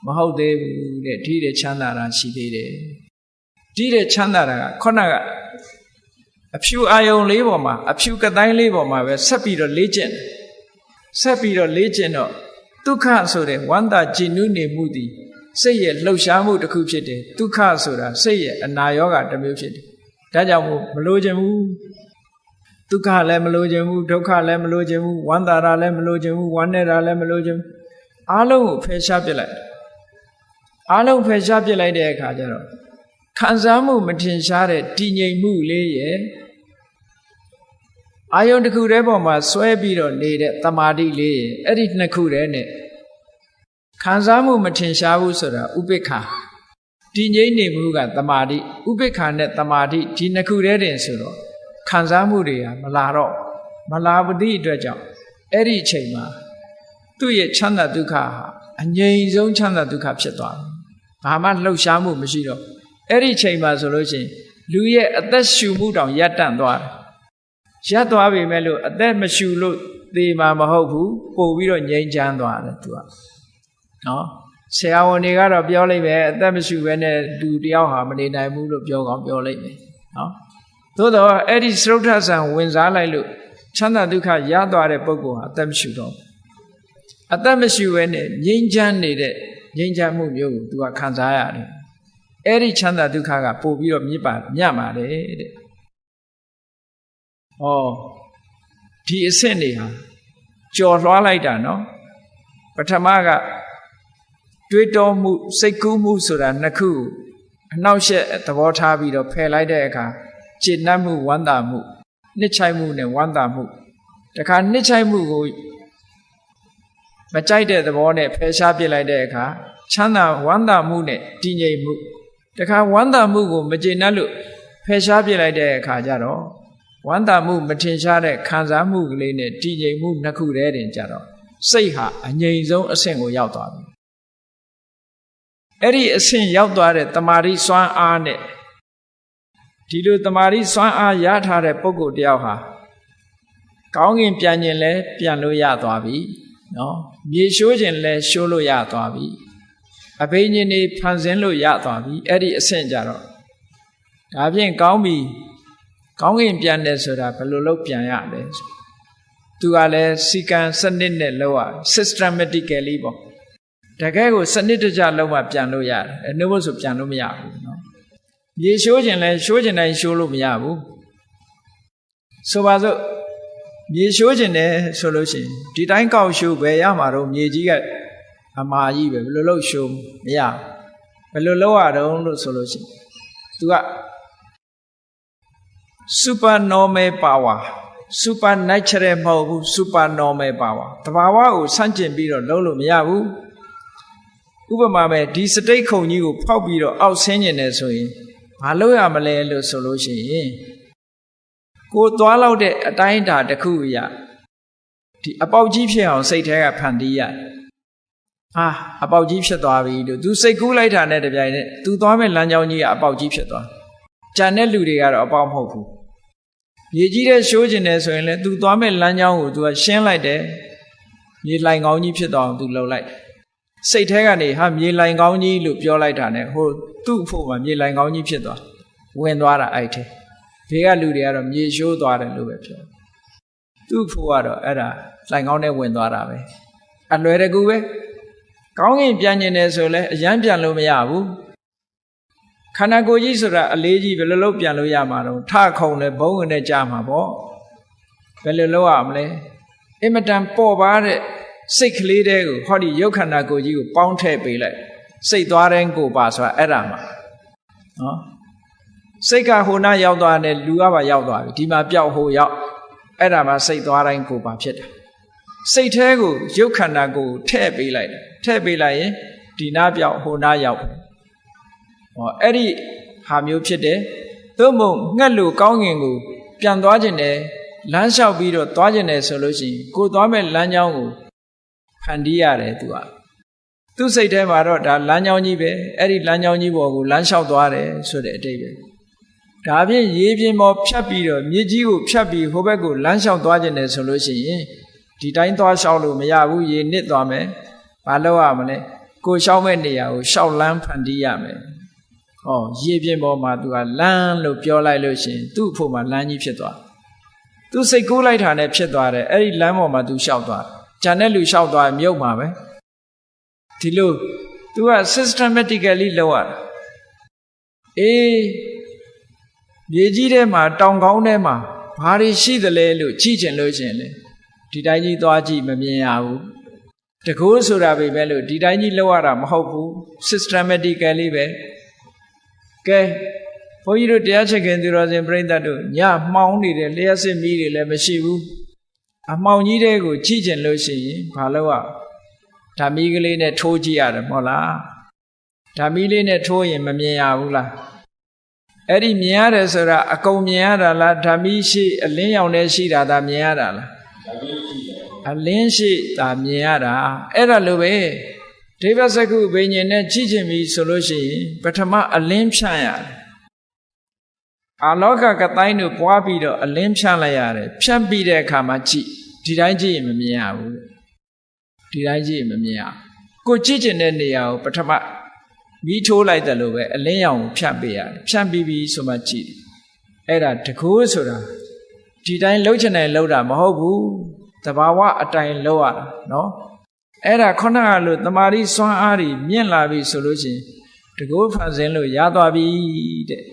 Speaker 1: မဟုတ်သေးဘူးတဲ့ဒီတဲ့ချမ်းသာတာရှိသေးတယ်ဒီတဲ့ချမ်းသာတာကခုနကအဖြူအာယုံလေးပေါ်မှာအဖြူကတိုင်းလေးပေါ်မှာပဲဆက်ပြီးတော့လေ့ကျင့်တော့ဒုက္ခဆိုတဲ့ဝန္တာကြည်နူးနေမှုသည်စိတ်ရဲ့လှုပ်ရှားမှုတစ်ခုဖြစ်တယ်ဒုက္ခဆိုတာစိတ်ရဲ့အနာရောဂါတစ်မျိုးဖြစ်တယ်ဒါကြောင့်မလိုချင်ဘူးဒုက္ခလည်းမလိုချင်ဘူးဒုက္ခလည်းမလိုချင်ဘူးဝမ်းသာတာလည်းမလိုချင်ဘူးဝမ်းနေတာလည်းမလိုချင်ဘူးအားလုံးကိုဖယ်ရှားပစ်လိုက်တဲ့အခါကျတော့ခံစားမှုမထင်ရှားတဲ့တည်ငြိမ်မှုလေးရဲ့အာယုံတစ်ခုတည်းပေါ်မှာဆွဲပြီးတော့နေတဲ့တမာတိလေးရဲ့အဲ့ဒီနှစ်ခုတည်းနဲ့ခံစားမှုမထင်ရှားဘူးဆိုတာဥပိ္ပခာတည်ငြိမ်နေမှုကတမာတိဥပိ္ပခာနဲ့တမာတိဒီနှစ်ခုတည်းတင်ဆိုတော့ခံစားမှုတွေကမလာဘူးသည့်အတွက်ကြောင့်အဲ့ဒီအချိန်မှာသူ့ရဲ့ချမ်းသာဒုက္ခဟာအငြိမ်ဆုံးချမ်းသာဒုက္ခဖြစ်သွားတယ်ဘာမှလှုပ်ရှားမှုမရှိတော့အဲ့ဒီအချိန်မှာဆိုလို့ရှိရင်လူရဲ့အသက်ရှူမှုတောင်ရပ်တန့်သွားတယ်ရပ်သွားပြီမဲ့လို့အသက်မရှူလို့သေမှာမဟုတ်ဘူးပို့ပြီးတော့ငြိမ်ချမ်းသွားတယ်သူကနော်ဆရာဝန်တွေကတော့ပြောလိုက်ပဲအသက်မရှူဘဲနဲ့လူတယောက်ဟာမနေနိုင်ဘူးလို့ပြောကောင်းပြောလိုက်မယ်နော်သို့တော့အဲ့ဒီစရုပ်ထဆံဝင်စားလိုက်လို့ချမ်းသာဒုက္ခရသွားတဲ့ပုဂ္ဂိုလ်ဟာအသက်မရှူတော့အသက်မရှူဘဲနဲ့ငြိမ်းချမ်းနေတဲ့ငြိမ်းချမ်းမှုမျိုးကိုသူကခံစားရတယ်အဲ့ဒီချမ်းသာဒုက္ခကပို့ပြီးတော့မြတ်ပါတယ်တဲ့ဒီအဆင့်တွေဟာကြော်လွှားလိုက်တာနော်ပထမကတွေးတောမှုစိတ်ကူးမှုဆိုတာနှစ်ခုအနှောက်အယှက်သဘောထားပြီးတော့ဖယ်လိုက်တဲ့အခါ ကျေနပ်မှုဝမ်းသာမှုနှစ်ချိုက်မှုနဲ့ဝမ်းသာမှုတခါနှစ်ချိုက်မှုကိုမကြိုက်တဲ့သဘောနဲ့ဖယ်ရှားပြလိုက်တဲ့အခါချမ်းသာဝမ်းသာမှုနဲ့တည်ငြိမ်မှုတခါဝမ်းသာမှုကိုမကျေနပ်လို့ဖယ်ရှားပြလိုက်တဲ့အခါကျတော့ဝမ်းသာမှုမထင်ရှားတဲ့ခံစားမှုကလေးနဲ့တည်ငြိမ်မှုနှစ်ခုတည်းတင်ကြတော့စိတ်ဟာအငြိမ်ဆုံးအဆင့်ကိုရောက်သွားပြီအဲ့ဒီအဆင့်ရောက်သွားတဲ့တမာတိစွမ်းအားနဲ့ဒီလိုတမာတိစွမ်းအားရထားတဲ့ပုဂ္ဂိုလ်တယောက်ဟာကောင်းကင်ပြန်ခြင်းလဲပြန်လို့ရသွားပြီနော်မြေရှိုးခြင်းလဲရှိုးလို့ရသွားပြီအဘိညာဉ်တွေဖန်ဆင်းလို့ရသွားပြီအဲ့ဒီအဆင့်ကြတော့ဒါဖြင့်ကောင်းပြီကောင်းကင်ပြန်တယ်ဆိုတာဘယ်လိုလုပ်ပြန်ရလဲသူကလည်းစီကံစနစ်နဲ့လုပ်ရ systematically ပေါ့တကယ်ကိုစနစ်တကျလုပ်မှပြန်လို့ရတယ်နှုတ်ဖို့ဆိုပြန်လို့မရဘူးနော်မြေရှိုးခြင်းလဲရှိုးခြင်းတိုင်းရှိုးလို့မရဘူးဆိုပါစို့မြေရှိုးခြင်းတယ်ဆိုလို့ရှိရင်ဒီတိုင်းကောက်ရှိုးပဲရမှာတော့မြေကြီးကအမာကြီးပဲဘယ်လိုလုပ်ရှိုးမရဘယ်လိုလုပ်ရတော့လို့ဆိုလို့ရှိရင်သူက supernormal power supernatural မဟုတ်ဘူး supernormal power တဘာဝကိုဆန့်ကျင်ပြီးတော့လုပ်လို့မရဘူးဥပမာပဲဒီစတိတ်ခုံကြီးကိုဖောက်ပြီးတော့အောက်ဆင်းနေတယ်ဆိုရင်ဘာလုပ်ရမလဲလို့ဆိုလို့ရှိရင်ကိုသွားလောက်တဲ့အတိုင်းအတာတစ်ခုအရာဒီအပေါက်ကြီးဖြစ်အောင်စိတ်ထဲကဖန်တီးရတယ်ဟာအပေါက်ကြီးဖြစ်သွားပြီလို့ तू စိတ်ကူးလိုက်တာနဲ့တပြိုင်နက် तू သွားမဲ့လမ်းကြောင်းကြီးကအပေါက်ကြီးဖြစ်သွားကြံတဲ့လူတွေကတော့အပေါက်မဟုတ်ဘူးမြေကြီးတဲ့ရှိုးကျင်တယ်ဆိုရင်လည်း तू သွားမဲ့လမ်းကြောင်းကို तू ကရှင်းလိုက်တယ်မြေလိုင်ကောင်းကြီးဖြစ်သွားအောင် तू လှုပ်လိုက်စိတ်ထဲကနေဟာမြေလိုင်ကောင်းကြီးလို့ပြောလိုက်တာနဲ့ဟိုသူ့အဖို့မှာမြေလိုင်ကောင်းကြီးဖြစ်သွားဝင်သွားတာအဲ့ထဲဘေးကလူတွေကတော့မြေရှိုးသွားတယ်လို့ပဲပြောသူ့ဖို့ကတော့အဲ့ဒါလိုင်ကောင်းနဲ့ဝင်သွားတာပဲအလွယ်တကူပဲကောင်းကင်ပြန်ကျင်တယ်ဆိုလဲအရန်ပြန်လို့မရဘူးခန္ဓာကိုယ်ကြီးဆိုတာအလေးကြီးဘယ်လိုလုပ်ပြန်လို့ရမှာတော့ထခုံလဲဘုံဝင်နဲ့ကြာမှာပေါ့ဘယ်လိုလုပ်ရမလဲအင်မတန်ပေါ်ပါတဲ့စိတ်ကလေးတဲကိုဟောဒီရုပ်ခန္ဓာကိုယ်ကြီးကိုပေါင်းထည့်ပေးလိုက်စိတ်သွားတဲ့ကိုပါဆိုတာအဲ့ဒါမှာနော်စိတ်ကဟိုနာရောက်သွားတယ်လူကပါရောက်သွားပြီဒီမှာပျောက်ဟိုရောက်အဲ့ဒါမှစိတ်သွားတိုင်းကိုပါဖြစ်တယ်စိတ်แท้ကိုရုပ်ခန္ဓာကိုထည့်ပေးလိုက်တယ်ထည့်ပေးလိုက်ရင်ဒီနာပျောက်ဟိုနာရောက်ဟောအဲ့ဒီဟာမျိုးဖြစ်တယ်သို့မဟုတ်ငှက်လို့ကောင်းကင်ကိုပြန်သွားခြင်းတယ်လမ်းလျှောက်ပြီးတော့သွားခြင်းတယ်ဆိုလို့ရှိရင်ကိုသွားမဲ့လမ်းကြောင်းကိုဖန်တီးရတယ်သူစိတ်ထဲမှာတော့ဒါလမ်းကြောင်းကြီးပဲအဲ့ဒီလမ်းကြောင်းကြီးပေါ်ကိုလမ်းလျှောက်သွားတယ်ဆိုတဲ့အတိတ်ပဲဒါဖြင့်ရေပြင်ပေါ်ဖြတ်ပြီးတော့မြေကြီးကိုဖြတ်ပြီးဟိုဘက်ကိုလမ်းလျှောက်သွားခြင်းတယ်ဆိုလို့ရှိရင်ဒီတိုင်းသွားလျှောက်လို့မရဘူးရေနစ်သွားမယ်ဘာလုပ်ရမလဲကိုလျှောက်မဲ့နေရာကိုလျှောက်လမ်းဖန်တီးရမယ်ဟောရေပြင်ပေါ်မှာသူကလမ်းလို့ပြောလိုက်လို့ရှိရင်သူ့အဖို့မှာလမ်းကြီးဖြစ်သွားသူစိတ်ကူးလိုက်တာနဲ့ဖြစ်သွားတယ်အဲ့ဒီလမ်းပေါ်မှာသူလျှောက်သွားဂျန်တဲ့လူလျှောက်သွားမြုပ်မှာပဲဒီလိုသူက systematically လုပ်ရတာအေးမြေကြီးထဲမှာတောင်ကောင်းထဲမှာဘာတွေရှိသလဲလို့ကြည့်ချင်လို့ရှင်လေဒီတိုင်းကြီးသွားကြည့်မမြင်ရဘူးတကိုးဆိုတာပဲပဲလို့ဒီတိုင်းကြီးလောက်ရတာမဟုတ်ဘူး systematically ပဲကဲဘုန်းကြီးတို့တရားချက်ခင်သူတော်စင်ပြိဿတ်တို့ညမှောင်နေတယ်လျှက်စစ်မီးတွေလည်းမရှိဘူးအမှောင်ကြီးတွေကိုကြည့်ချင်လို့ရှိရင်ဘာလို့ရဓာမီးကလေးနဲ့ထိုးကြည့်ရတယ်မဟုတ်လားဓာမီးလေးနဲ့ထိုးရင်မမြင်ရဘူးလားအဲ့ဒီမြင်ရတယ်ဆိုတာအကုန်မြင်ရတာလားဓာမီးရှိအလင်းရောင်နဲ့ရှိတာဒါမြင်ရတာလားအလင်းရှိတာမြင်ရတာအဲ့ဒါလိုပဲဒိဗ္ဗစကုဘိညာဉ်နဲ့ကြည့်ချင်ပြီဆိုလို့ရှိရင်ပထမအလင်းဖြန့်ရတယ်အာလောကကတိုင်းတို့ပွားပြီးတော့အလင်းဖြန့်လိုက်ရတယ်ဖြန့်ပြီးတဲ့အခါမှာကြည့်ဒီတိုင်းကြည့်ရင်မမြင်ရဘူးဒီတိုင်းကြည့်ရင်မမြင်ရကိုကြည့်ချင်တဲ့နေရာကိုပထမမီးထိုးလိုက်တယ်လို့ပဲအလင်းရောင်ကိုဖြန့်ပေးရတယ်ဖြန့်ပြီးပြီဆိုမှကြည့်အဲ့ဒါတကူဆိုတာဒီတိုင်းလှုပ်ချင်တယ်လှုပ်တာမဟုတ်ဘူးတဘာဝအတိုင်းလှုပ်ရတာနော်အဲ့ဒါခုနကလို့တမာရီစွမ်းအားကြီးမြင့်လာပြီဆိုလို့ရှိရင်တကူဖန်ဆင်းလို့ရသွားပြီတဲ့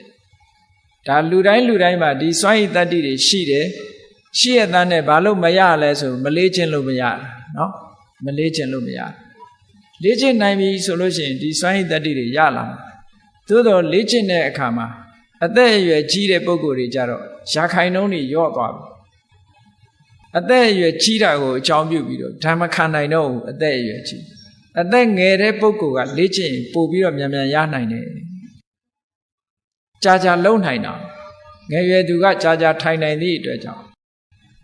Speaker 1: ဒါလူတိုင်းမှာဒီစွမ်းရည်တတ္တိတွေရှိတယ်ရှိရတဲ့နဲ့ဘာလို့မရလဲဆိုမလေးခြင်းလို့မရနော်မလေးခြင်းလို့မရလေ့ကျင့်နိုင်ပြီဆိုလို့ရှိရင်ဒီစွမ်းရည်တတ္တိတွေရလာသို့တော့လေ့ကျင့်တဲ့အခါမှာ အသက်အရွယ်ကြီးတဲ့ပုဂ္ဂိုလ်တွေကြတော့ရာခိုင်နှုန်းတွေညော့သွားပြီအသက်အရွယ်ကြီးတာကိုအကြောင်းပြုပြီးတော့ဓမ္မခံနိုင်တော့ဘူးအသက်အရွယ်ကြီးအသက်ငယ်တဲ့ပုဂ္ဂိုလ်ကလေ့ကျင့်ပို့ပြီးတော့မြန်မြန်ရနိုင်တယ်ကြာကြာလုံနိုင်တာငယ်ရွယ်သူကကြာကြာထိုင်နိုင်သည့်အတွက်ကြောင့်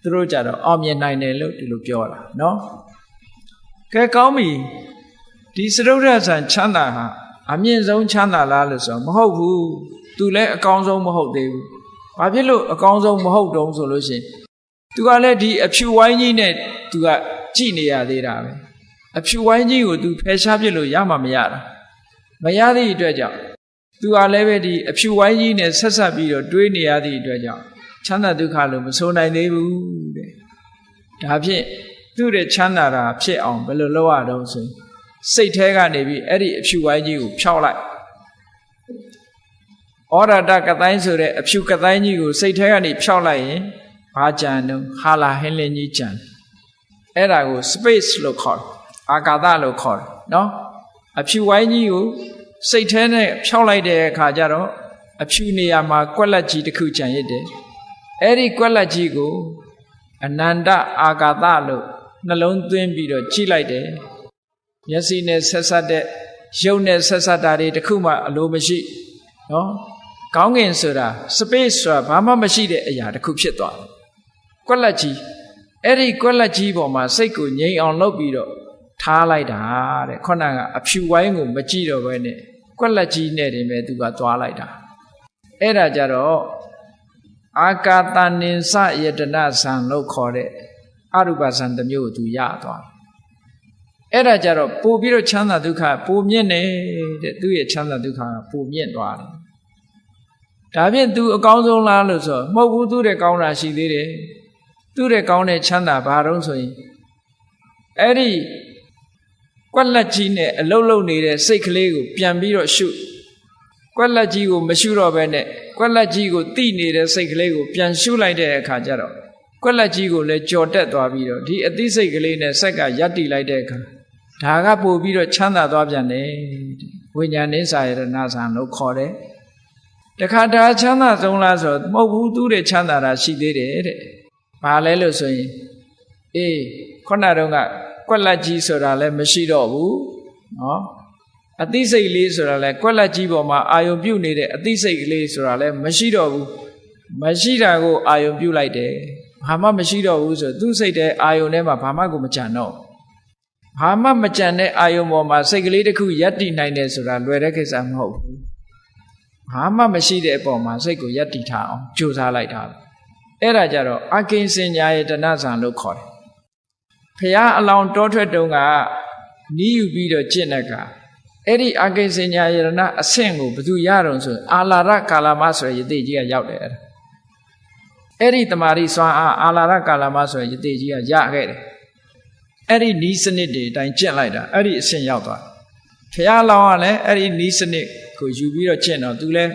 Speaker 1: သူတို့ကြတော့အောင်မြင်နိုင်တယ်လို့ဒီလိုပြောတာနော်ကဲကောင်းပြီဒီစရုဒ္ဓဆံချမ်းသာဟာအမြင့်ဆုံးချမ်းသာလားလို့ဆိုတော့မဟုတ်ဘူးသူလည်းအကောင်းဆုံးမဟုတ်သေးဘူးဘာဖြစ်လို့အကောင်းဆုံးမဟုတ်တုံးဆိုလို့ရှိရင်သူကလည်းဒီအဖြူဝိုင်းကြီးနဲ့သူကကြည်နေရသေးတာပဲအဖြူဝိုင်းကြီးကိုသူဖယ်ရှားပြလို့ရမှာမရတာမရသည့်အတွက်ကြောင့်သူကလည်းပဲဒီအဖြူဝိုင်းကြီးနဲ့ဆက်ဆက်ပြီးတော့တွေးနေရသည့်အတွက်ကြောင့်ချမ်းသာဒုက္ခလို့မဆိုနိုင်သေးဘူးတဲ့ဒါဖြင့်သူ့ရဲ့ချမ်းသာတာဖြစ်အောင်ဘယ်လိုလုပ်ရတော့ဆိုရင်စိတ်ထဲကနေပြီးအဲ့ဒီအဖြူဝိုင်းကြီးကိုဖြောက်လိုက်ဩရတကတိုင်းဆိုတဲ့အဖြူကတိုင်းကြီးကိုစိတ်ထဲကနေဖြောက်လိုက်ရင်ဘာကြံတော့ဟာလာဟင်းလင်းကြီးကြံအဲ့ဒါကို space လို့ခေါ်တယ်အာကာသလို့ခေါ်တယ်နော်အဖြူဝိုင်းကြီးကိုစိတ်ထဲနဲ့ဖြောက်လိုက်တဲ့အခါကျတော့အဖြူနေရာမှာကွက်လက်ကြီးတစ်ခုကြံရစ်တယ်အဲ့ဒီကွက်လက်ကြီးကိုအနန္တအာကာသလို့နှလုံးသွင်းပြီးတော့ကြည့်လိုက်တယ်မျက်စိနဲ့ဆက်ဆက်တဲ့ရုပ်နဲ့ဆက်ဆက်တာတွေတခုမှအလိုမရှိနော်ကောင်းကင်ဆိုတာ space ဆိုတာဘာမှမရှိတဲ့အရာတစ်ခုဖြစ်သွားတယ်ကွက်လက်ကြီးအဲ့ဒီကွက်လက်ကြီးပေါ်မှာစိတ်ကိုငြိမ်အောင်လုပ်ပြီးတော့ထားလိုက်တာတဲ့ခုနကအဖြူဝိုင်းကိုမကြည့်တော့ဘဲနဲ့ကွက်လက်ကြီးနဲ့တင်ပဲသူကသွားလိုက်တာအဲ့ဒါကြတော့အာကာတနိစယတနာဇံလို့ခေါ်တဲ့အရူပဇံတစ်မျိုးကိုသူရသွားတယ်အဲ့ဒါကြတော့ပို့ပြီးတော့ချမ်းသာဒုက္ခပိုမြင့်နေတဲ့သူ့ရဲ့ချမ်းသာဒုက္ခကပိုမြင့်သွားတယ်ဒါဖြင့်သူအကောင်းဆုံးလားလို့ဆိုမဟုတ်ဘူးသူတဲ့ကောင်းတာရှိသေးတယ်သူတဲ့ကောင်းတဲ့ချမ်းသာဘာတော့ဆိုရင်အဲ့ဒီကွက်လက်ကြီးနဲ့အလုတ်လုတ်နေတဲ့စိတ်ကလေးကိုပြန်ပြီးတော့ရှုကွက်လက်ကြီးကိုမရှုတော့ဘဲနဲ့ကွက်လက်ကြီးကိုတိနေတဲ့စိတ်ကလေးကိုပြန်ရှုလိုက်တဲ့အခါကျတော့ကွက်လက်ကြီးကိုလည်းကြော်တက်သွားပြီးတော့ဒီအသိစိတ်ကလေးနဲ့စက်ကရပ်တည်လိုက်တဲ့အခါဒါကပို့ပြီးတော့ချမ်းသာသွားပြန်တယ်ဝိညာဉ်နိစ္စယရဏဇံလို့ခေါ်တယ်တခါတည်းချမ်းသာဆုံးလားဆိုမဟုတ်ဘူးသူ့ရဲ့ချမ်းသာတာရှိသေးတယ်တဲ့ဘာလဲလို့ဆိုရင်အေးခုနတုန်းကကွက်လက်ကြီးဆိုတာလည်းမရှိတော့ဘူးနော်အသိစိတ်လေးဆိုတာလည်းကွက်လက်ကြီးပေါ်မှာအာယုံပြုတ်နေတဲ့အသိစိတ်ကလေးဆိုတာလည်းမရှိတော့ဘူးမရှိတာကိုအာယုံပြုတ်လိုက်တယ်ဘာမှမရှိတော့ဘူးဆိုသူ့စိတ်တဲ့အာယုံထဲမှာဘာမှကိုမကြံတော့ဘာမှမကြံတဲ့အာယုံပေါ်မှာစိတ်ကလေးတစ်ခုရပ်တည်နိုင်တယ်ဆိုတာလွယ်တဲ့ကိစ္စမဟုတ်ဘူးဘာမှမရှိတဲ့အပေါ်မှာစိတ်ကိုရပ်တည်ထားအောင်ကြိုးစားလိုက်တာအဲ့ဒါကြတော့အကိဉ္စညာယတနာဇံလို့ခေါ်တယ်ဖရာအလောင်းတောထွက်တုန်းကနီးယူပြီးတော့ကျင့်တဲ့ကအဲ့ဒီအကိဉ္စညာယတနာအဆင့်ကိုဘယ်သူရတော့ဆိုအာလာရကာလမဆိုရယတိကြီးကရောက်တယ်အဲ့ဒီတမာရီစွာအာလာရကာလမဆိုရယတိကြီးကရခဲ့တယ်အဲ့ဒီနီးစနစ်တွေအတိုင်းကျင့်လိုက်တာအဲ့ဒီအဆင့်ရောက်သွားဖရာအလောင်းကလည်းအဲ့ဒီနီးစနစ်ကိုယူပြီးတော့ကျင့်တော့သူလည်း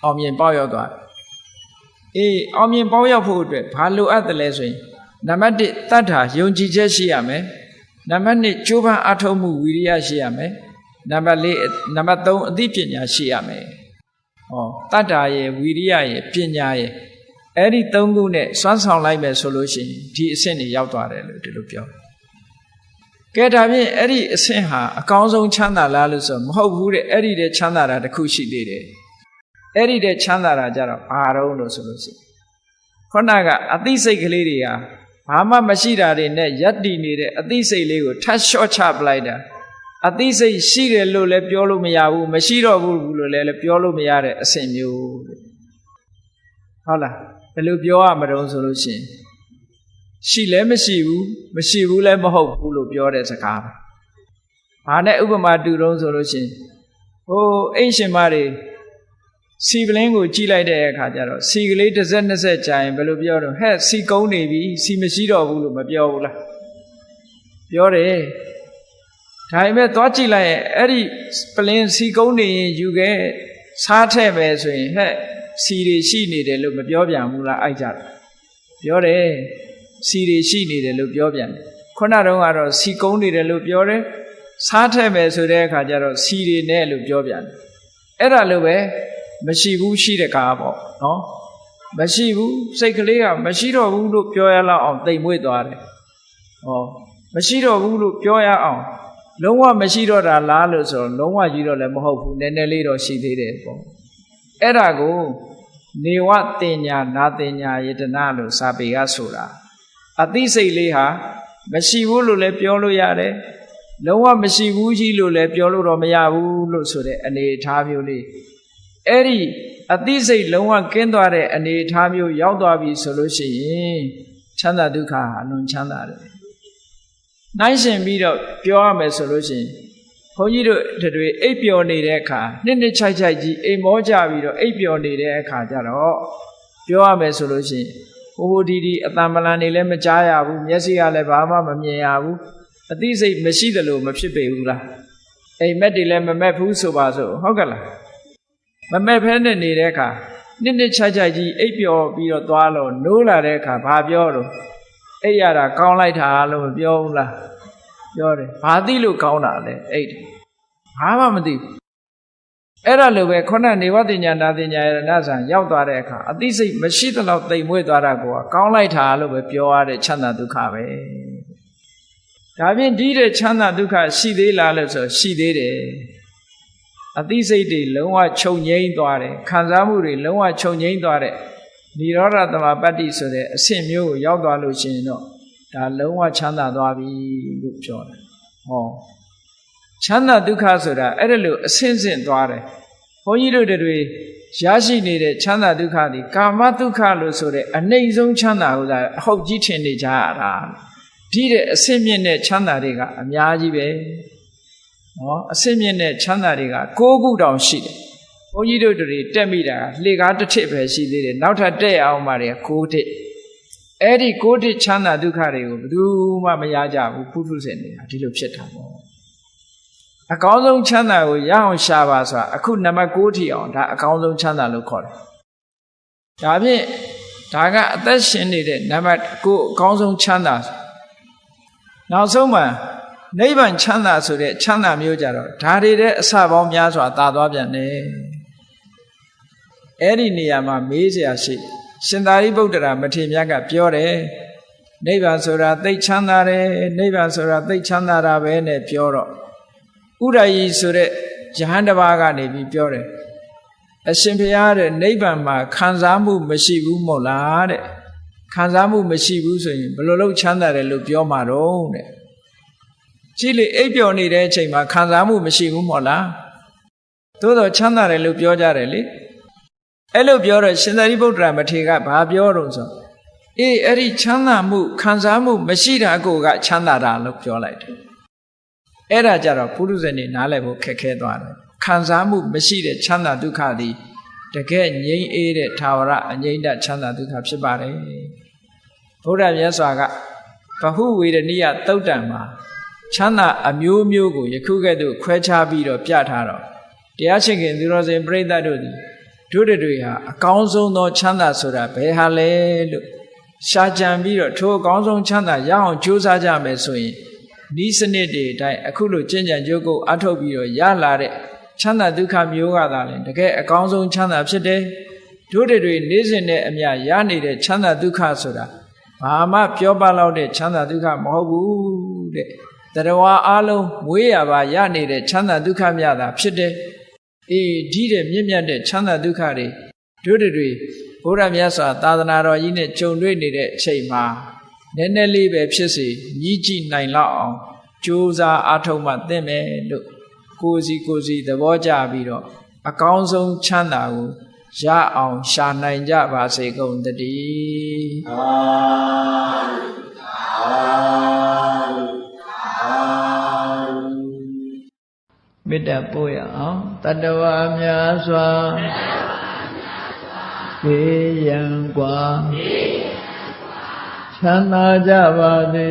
Speaker 1: အောင်မြင်ပေါက်ရောက်သွားအေးအောင်မြင်ပေါက်ရောက်ဖို့အတွက်ဘာလိုအပ်တယ်လဲဆိုရင်နံပါတ်1တတ္ထာယုံကြည်ချက်ရှိရမယ်နံပါတ်2ကြိုးပမ်းအားထုတ်မှုဝိရိယရှိရမယ်နံပါတ်4နံပါတ်3အသိပညာရှိရမယ်ဟောတတ္ထာရဲ့ဝိရိယရဲ့ပညာရဲ့အဲ့ဒီ3ခုနဲ့စွမ်းဆောင်လိုက်မယ်ဆိုလို့ရှိရင်ဒီအဆင့်တွေရောက်သွားတယ်လို့ဒီလိုပြောကဲဒါဖြင့်အဲ့ဒီအဆင့်ဟာအကောင်းဆုံးချမ်းသာလားလို့ဆိုမဟုတ်ဘူးတဲ့အဲ့ဒီတဲ့ချမ်းသာတာတစ်ခုရှိသေးတယ်အဲ့ဒီတဲ့ချမ်းသာတာကြတော့ဘာတော့လို့ဆိုလို့ရှိရင်ခုနကအသိစိတ်ကလေးတွေဟာဘာမှမရှိတာတွေနဲ့ယက်တည်နေတဲ့အသိစိတ်လေးကိုထပ်လျှော့ချပလိုက်တာအသိစိတ်ရှိတယ်လို့လည်းပြောလို့မရဘူးမရှိတော့ဘူးလို့လည်းပြောလို့မရတဲ့အဆင့်မျိုးဟုတ်လားဘယ်လိုပြောရမလို့ဆိုလို့ရှိရင်ရှိလည်းမရှိဘူးလည်းမဟုတ်ဘူးလို့ပြောတဲ့စကားပဲဘာနဲ့ဥပမာတူတုံးဆိုလို့ရှိရင်ဟိုအိမ်ရှင်မတွေစီပလင်းကိုကြည့်လိုက်တဲ့အခါကျတော့စီကလေးတစ်စက်နှစ်စက်ကြာရင်ဘယ်လိုပြောတော့ဟဲ့စီကုန်းနေပြီစီမရှိတော့ဘူးလို့မပြောဘူးလားပြောတယ်ဒါပေမဲ့သွားကြည့်လိုက်ရင်အဲ့ဒီပလင်းစီကုန်းနေရင်ယူခဲ့စားထည့်မယ်ဆိုရင်ဟဲ့စီတွေရှိနေတယ်လို့မပြောပြန်ဘူးလားအိုက်ကြတယ်ပြောတယ်စီတွေရှိနေတယ်လို့ပြောပြန်တယ်ခုနတုန်းကတော့စီကုန်းနေတယ်လို့ပြောတယ်စားထည့်မယ်ဆိုတဲ့အခါကျတော့စီတွေနဲ့လို့ပြောပြန်တယ်အဲ့ဒါလိုပဲ မရှိဘူးရှိတဲ့ကားပေါ့နော်မရှိဘူးစိတ်ကလေးကမရှိတော့ဘူးလို့ပြောရလောက်အောင်တိမ်မွေ့သွားတယ်ဟောမရှိတော့ဘူးလို့ပြောရအောင်လုံးဝမရှိတော့တာလားလို့ဆိုတော့လုံးဝကြီးတော့လည်းမဟုတ်ဘူးနည်းနည်းလေးတော့ရှိသေးတယ်ပေါ့အဲ့ဒါကိုနေဝတင်ညာနာတင်ညာယတနာလို့စာပေကဆိုတာအသိစိတ်လေးဟာမရှိဘူးလို့လည်းပြောလို့ရတယ်လုံးဝမရှိဘူးကြီးလို့လည်းပြောလို့တော့မရဘူးလို့ဆိုတဲ့အနေအထားမျိုးလေးအဲ့ဒီအသိစိတ်လုံးဝကင်းသွားတဲ့အနေအထားမျိုးရောက်သွားပြီဆိုလို့ရှိရင်ချမ်းသာဒုက္ခအလွန်ချမ်းသာတယ်နိုင်ရှင်ပြီးတော့ပြောရမယ်ဆိုလို့ရှိရင်ဘုန်းကြီးတို့တွေအိပ်ပျော်နေတဲ့အခါနှစ်ချိုက်ကြီးအိမ်မောကြပြီးတော့အိပ်ပျော်နေတဲ့အခါကျတော့ပြောရမယ်ဆိုလို့ရှိရင်ဟိုဒီအတန်ပလန်နေလည်းမကြားရဘူးမျက်စိကလည်းဘာမှမမြင်ရဘူးအသိစိတ်မရှိသလိုမဖြစ်ပေဘူးလားအိမ်မက်တွေလည်းမမက်ဘူးဆိုပါစို့ဟုတ်ကလားမမက်ဖဲနဲ့နေတဲ့အခါနှစ်ချိုက်ကြီးအိပ်ပျော်ပြီးတော့သွားလို့နိုးလာတဲ့အခါဘာပြောတော့အိပ်ရတာကောင်းလိုက်တာလို့မပြောဘူးလားပြောတယ်ဘာသိလို့ကောင်းတာလဲအိပ်တယ်ဘာမှမသိဘူးအဲ့ဒါလိုပဲခုနနေဝတင်ညာနာတင်ညာရဏဆံရောက်သွားတဲ့အခါအသိစိတ်မရှိသလောက်တိမ်မွေ့သွားတာကိုကောင်းလိုက်တာလို့ပဲပြောရတဲ့ချမ်းသာဒုက္ခပဲဒါဖြင့်ဒီတဲ့ချမ်းသာဒုက္ခရှိသေးလားလို့ဆိုရှိသေးတယ်အသိစိတ်တွေလုံးဝချုပ်ငြိမ်းသွားတယ်ခံစားမှုတွေလုံးဝချုပ်ငြိမ်းသွားတဲ့နိရောဓသမပတ္တိဆိုတဲ့အဆင့်မျိုးကိုရောက်သွားလို့ရှိရင်တော့ဒါလုံးဝချမ်းသာသွားပြီလို့ပြောတယ်ဟောချမ်းသာဒုက္ခဆိုတာအဲ့ဒါလို့အဆင့်ဆင့်သွားတယ်ဘုန်းကြီးတို့တွေရရှိနေတဲ့ချမ်းသာဒုက္ခဒီကာမဒုက္ခလို့ဆိုတဲ့အနှိမ့်ဆုံးချမ်းသာဟုတ်လားအဟုတ်ကြီးထင်နေကြရတာဒီတဲ့အဆင့်မြင့်တဲ့ချမ်းသာတွေကအများကြီးပဲနော်အဆင့်မြင့်တဲ့ချမ်းသာတွေက9ခုတောင်ရှိတယ်ဘုန်းကြီးတို့တွေတက်မိတာလှေကားတစ်ထစ်ပဲရှိသေးတယ်နောက်ထပ်တက်ရအောင်ပါလေ9ထစ်အဲ့ဒီ9ထစ်ချမ်းသာဒုက္ခတွေကိုဘယ်သူမှမရကြဘူးဖုထုစင်နေတာဒီလိုဖြစ်တာပေါ့အကောင်းဆုံးချမ်းသာကိုရအောင်ရှာပါဆိုတာအခုနံပါတ်9ထိအောင်ဒါအကောင်းဆုံးချမ်းသာလို့ခေါ်တယ်ဒါဖြင့်ဒါကအသက်ရှင်နေတဲ့နံပါတ်9အကောင်းဆုံးချမ်းသာနောက်ဆုံးမှာနိဗ္ဗာန်ချမ်းသာဆိုတဲ့ချမ်းသာမျိုးကြတော့ဒါတွေတဲ့အစပေါင်းများစွာသာသွားပြန်တယ်အဲ့ဒီနေရာမှာမေးစရာရှိရှင်သာရိပုတ္တရာမထေရမြတ်ကပြောတယ်နိဗ္ဗာန်ဆိုတာသိချမ်းသာတယ်နိဗ္ဗာန်ဆိုတာသိချမ်းသာတာပဲနဲ့ပြောတော့ဥဒ္ဒယီဆိုတဲ့ယဟန်တစ်ပါးကနေပြီးပြောတယ်အရှင်ဘုရားတဲ့နိဗ္ဗာန်မှာခံစားမှုမရှိဘူးမဟုတ်လားတဲ့ခံစားမှုမရှိဘူးဆိုရင်ဘယ်လိုလုပ်ချမ်းသာတယ်လို့ပြောမှာတော့တဲ့ကြည့်လေအိပ်ပျော်နေတဲ့အချိန်မှာခံစားမှုမရှိဘူးမဟုတ်လားသို့တော့ချမ်းသာတယ်လို့ပြောကြတယ်လေအဲ့လိုပြောတော့ရှင်သာရိပုတ္တရာမထေရကဘာပြောတော့ဆိုအေးအဲ့ဒီချမ်းသာမှုခံစားမှုမရှိတာကိုကချမ်းသာတာလို့ပြောလိုက်တယ်အဲ့ဒါကြတော့ပုရုဇဉ်တွေနားလည်ဖို့ခက်ခဲသွားတယ်ခံစားမှုမရှိတဲ့ချမ်းသာဒုက္ခသည်တကယ်ငြိမ်းအေးတဲ့ထာဝရအငြိမ့်တချမ်းသာဒုက္ခဖြစ်ပါတယ်ဘုရားမြတ်စွာကဗဟုဝေဒနိယသုတ်တံမှာချမ်းသာအမျိုးမျိုးကိုယခုကဲ့သို့ခွဲခြားပြီးတော့ပြထားတော့တရားရှိခင်သူတော်စင်ပြိဿတို့သည်တို့တွေဟာအကောင်းဆုံးသောချမ်းသာဆိုတာဘယ်ဟာလဲလို့ရှာကြံပြီးတော့ထိုအကောင်းဆုံးချမ်းသာရအောင်ကြိုးစားကြမယ်ဆိုရင်ဤစနစ်တွေအတိုင်းအခုလိုကျင့်ကြံကြိုးကိုအထုတ်ပြီးတော့ရလာတဲ့ချမ်းသာဒုက္ခမျိုးကသာလဲတကယ်အကောင်းဆုံးချမ်းသာဖြစ်တယ်တို့တွေနေ့စဉ်နဲ့အမျှရနေတဲ့ချမ်းသာဒုက္ခဆိုတာဘာမှပြောပလောက်တဲ့ချမ်းသာဒုက္ခမဟုတ်ဘူးတဲ့တရားဝါအလုံးမွေးရပါရနေတဲ့ချမ်းသာဒုက္ခမြတ်တာဖြစ်တယ်အေးဒီတဲ့မြင့်မြတ်တဲ့ချမ်းသာဒုက္ခတွေတို့တွေဘုရားမြတ်စွာသာသနာတော်ကြီးနဲ့ကြုံတွေ့နေတဲ့အချိန်မှာနည်းနည်းလေးပဲဖြစ်စေညီးကြည့်နိုင်လောက်အောင်ကြိုးစားအားထုတ်မှသင့်မယ်လို့ကိုယ်စီသဘောကျပြီးတော့အကောင်းဆုံးချမ်းသာကိုရအောင်ရှာနိုင်ကြပါစေကုန်သတည်းမေတ္တာပို့ရအောင်တတ္တဝါများစွာဘေးရန်กว่าချမ်းသာကြပါစေ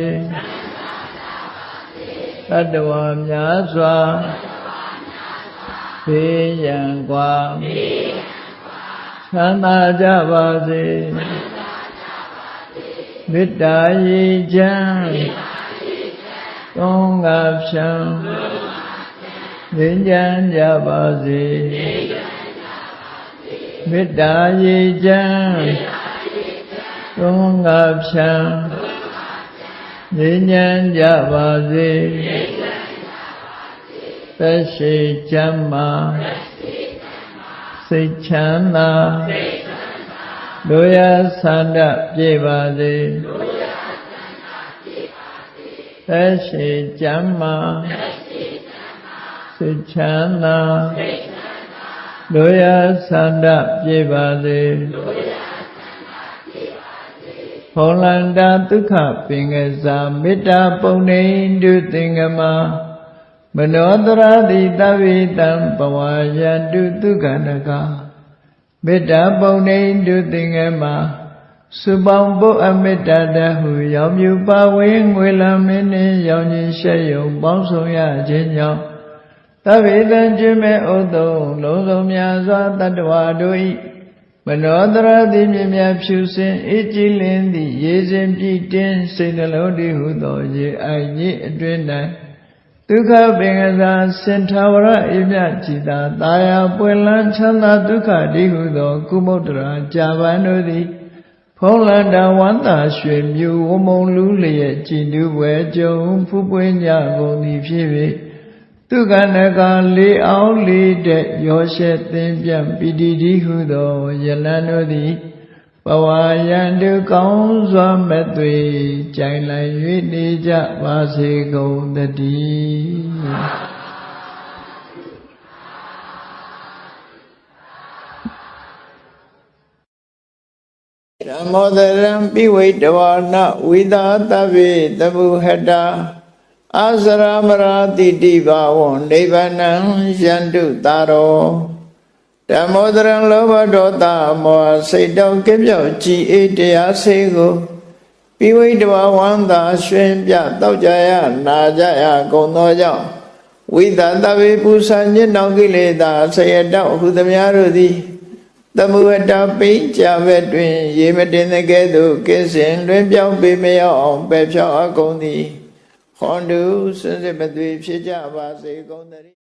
Speaker 1: တတ္တဝါများစွာဘေးရန်กว่าချမ်းသာကြပါစေမေတ္တာရေချမ်းသုံးငါဖြံငြိမ်းချမ်းကြပါစေ မေတ္တာရေချမ်းသုံးငါဖြံငြိမ်းချမ်းကြပါစေသက်ရှိချမ်းသာစိတ်ချမ်းသာလူရဆန္ဒပြည့်ပါစေသက်ရှိချမ်းသာစိတ်ချမ်းသာလူရဆန္ဒပြည့်ပါစေဟောလန္တာဒုက္ခပင်ကစားမေတ္တာပုံနေတုသင်္ကမမနောတရတိတဝိတံဘဝယတုဒုက္ခနကမေတ္တာပုံနေတုသင်္ကမစုပေါင်းပုအမေတ္တာတဟုရောင်မြူပါဝေငွေလမင်းနှင့်ရောင်ခြင်းရှက်ယုံပေါင်းဆောင်ရခြင်းကြောင့်သဗ္ဗေတံကျွမဲ့ဥဒုံလုံးစုံများစွာတတ္တဝါတို့၏မနောတရတိမြင်မြဖြူစင်အေးကြည်လင်းသည့်ရေစဉ်ပြည့်တင်းစိတ်နှလုံးတည်ဟုသောရေအိုင်ကြီးအတွင်း၌ဒုက္ခပင်ကစားစင်ထာဝရအေမြကြည်သာတာယာပွင့်လန်းချမ်းသာဒုက္ခတည်ဟုသောကုမုတ္တရာကြာပန်တို့သည်ဖုံးလန္တာဝန္တာရွှေမြူဝမုံလူလျက်ကြည်နူးပွဲကြုံဖူးပွင့်ကြကုန်သည်ဖြစ်၍ဒုက္ခနကလေးအောင်လေးတဲ့ရောရှက်သင်ပြပီတိတိဟုသောယလန်တို့သည်ဘဝယံတုကောင်းစွာမဲ့သွေကြိုင်လိုက်၍နေကြပါစေကုန်သတည်းဓမ္မောတရံပိဝိတဝါနဝိသာတဗ္ဗေတဗုဟတာအာစရမရာတိတိဘာဝံနိဗ္ဗာနံယန္တုတာရောဓမ္မောတရံလောဘဒေါသမောဟစိတ်တောကင်းပြောက်ကြည်အေးတရားစေကိုပိဝိတဝါဝန္တာရွှင်ပြတောက်ကြရနာကြရကုန်သောကြောင့်ဝိသတဗေပူဇာညစ်နောင်ကိလေသာဆရတောက်ဟုသမျှတို့သည်သမုဝတ္တပိကြဘက်တွင်ရေမတင်တဲ့ကဲ့သို့ကင်းစင်လွင်ပြောင်းပေမရောက်အောင်ပယ်ဖြောက်အကုန်သည်ဟောတုစင်စစ်မသွေဖြစ်ကြပါစေကုန်သတည်း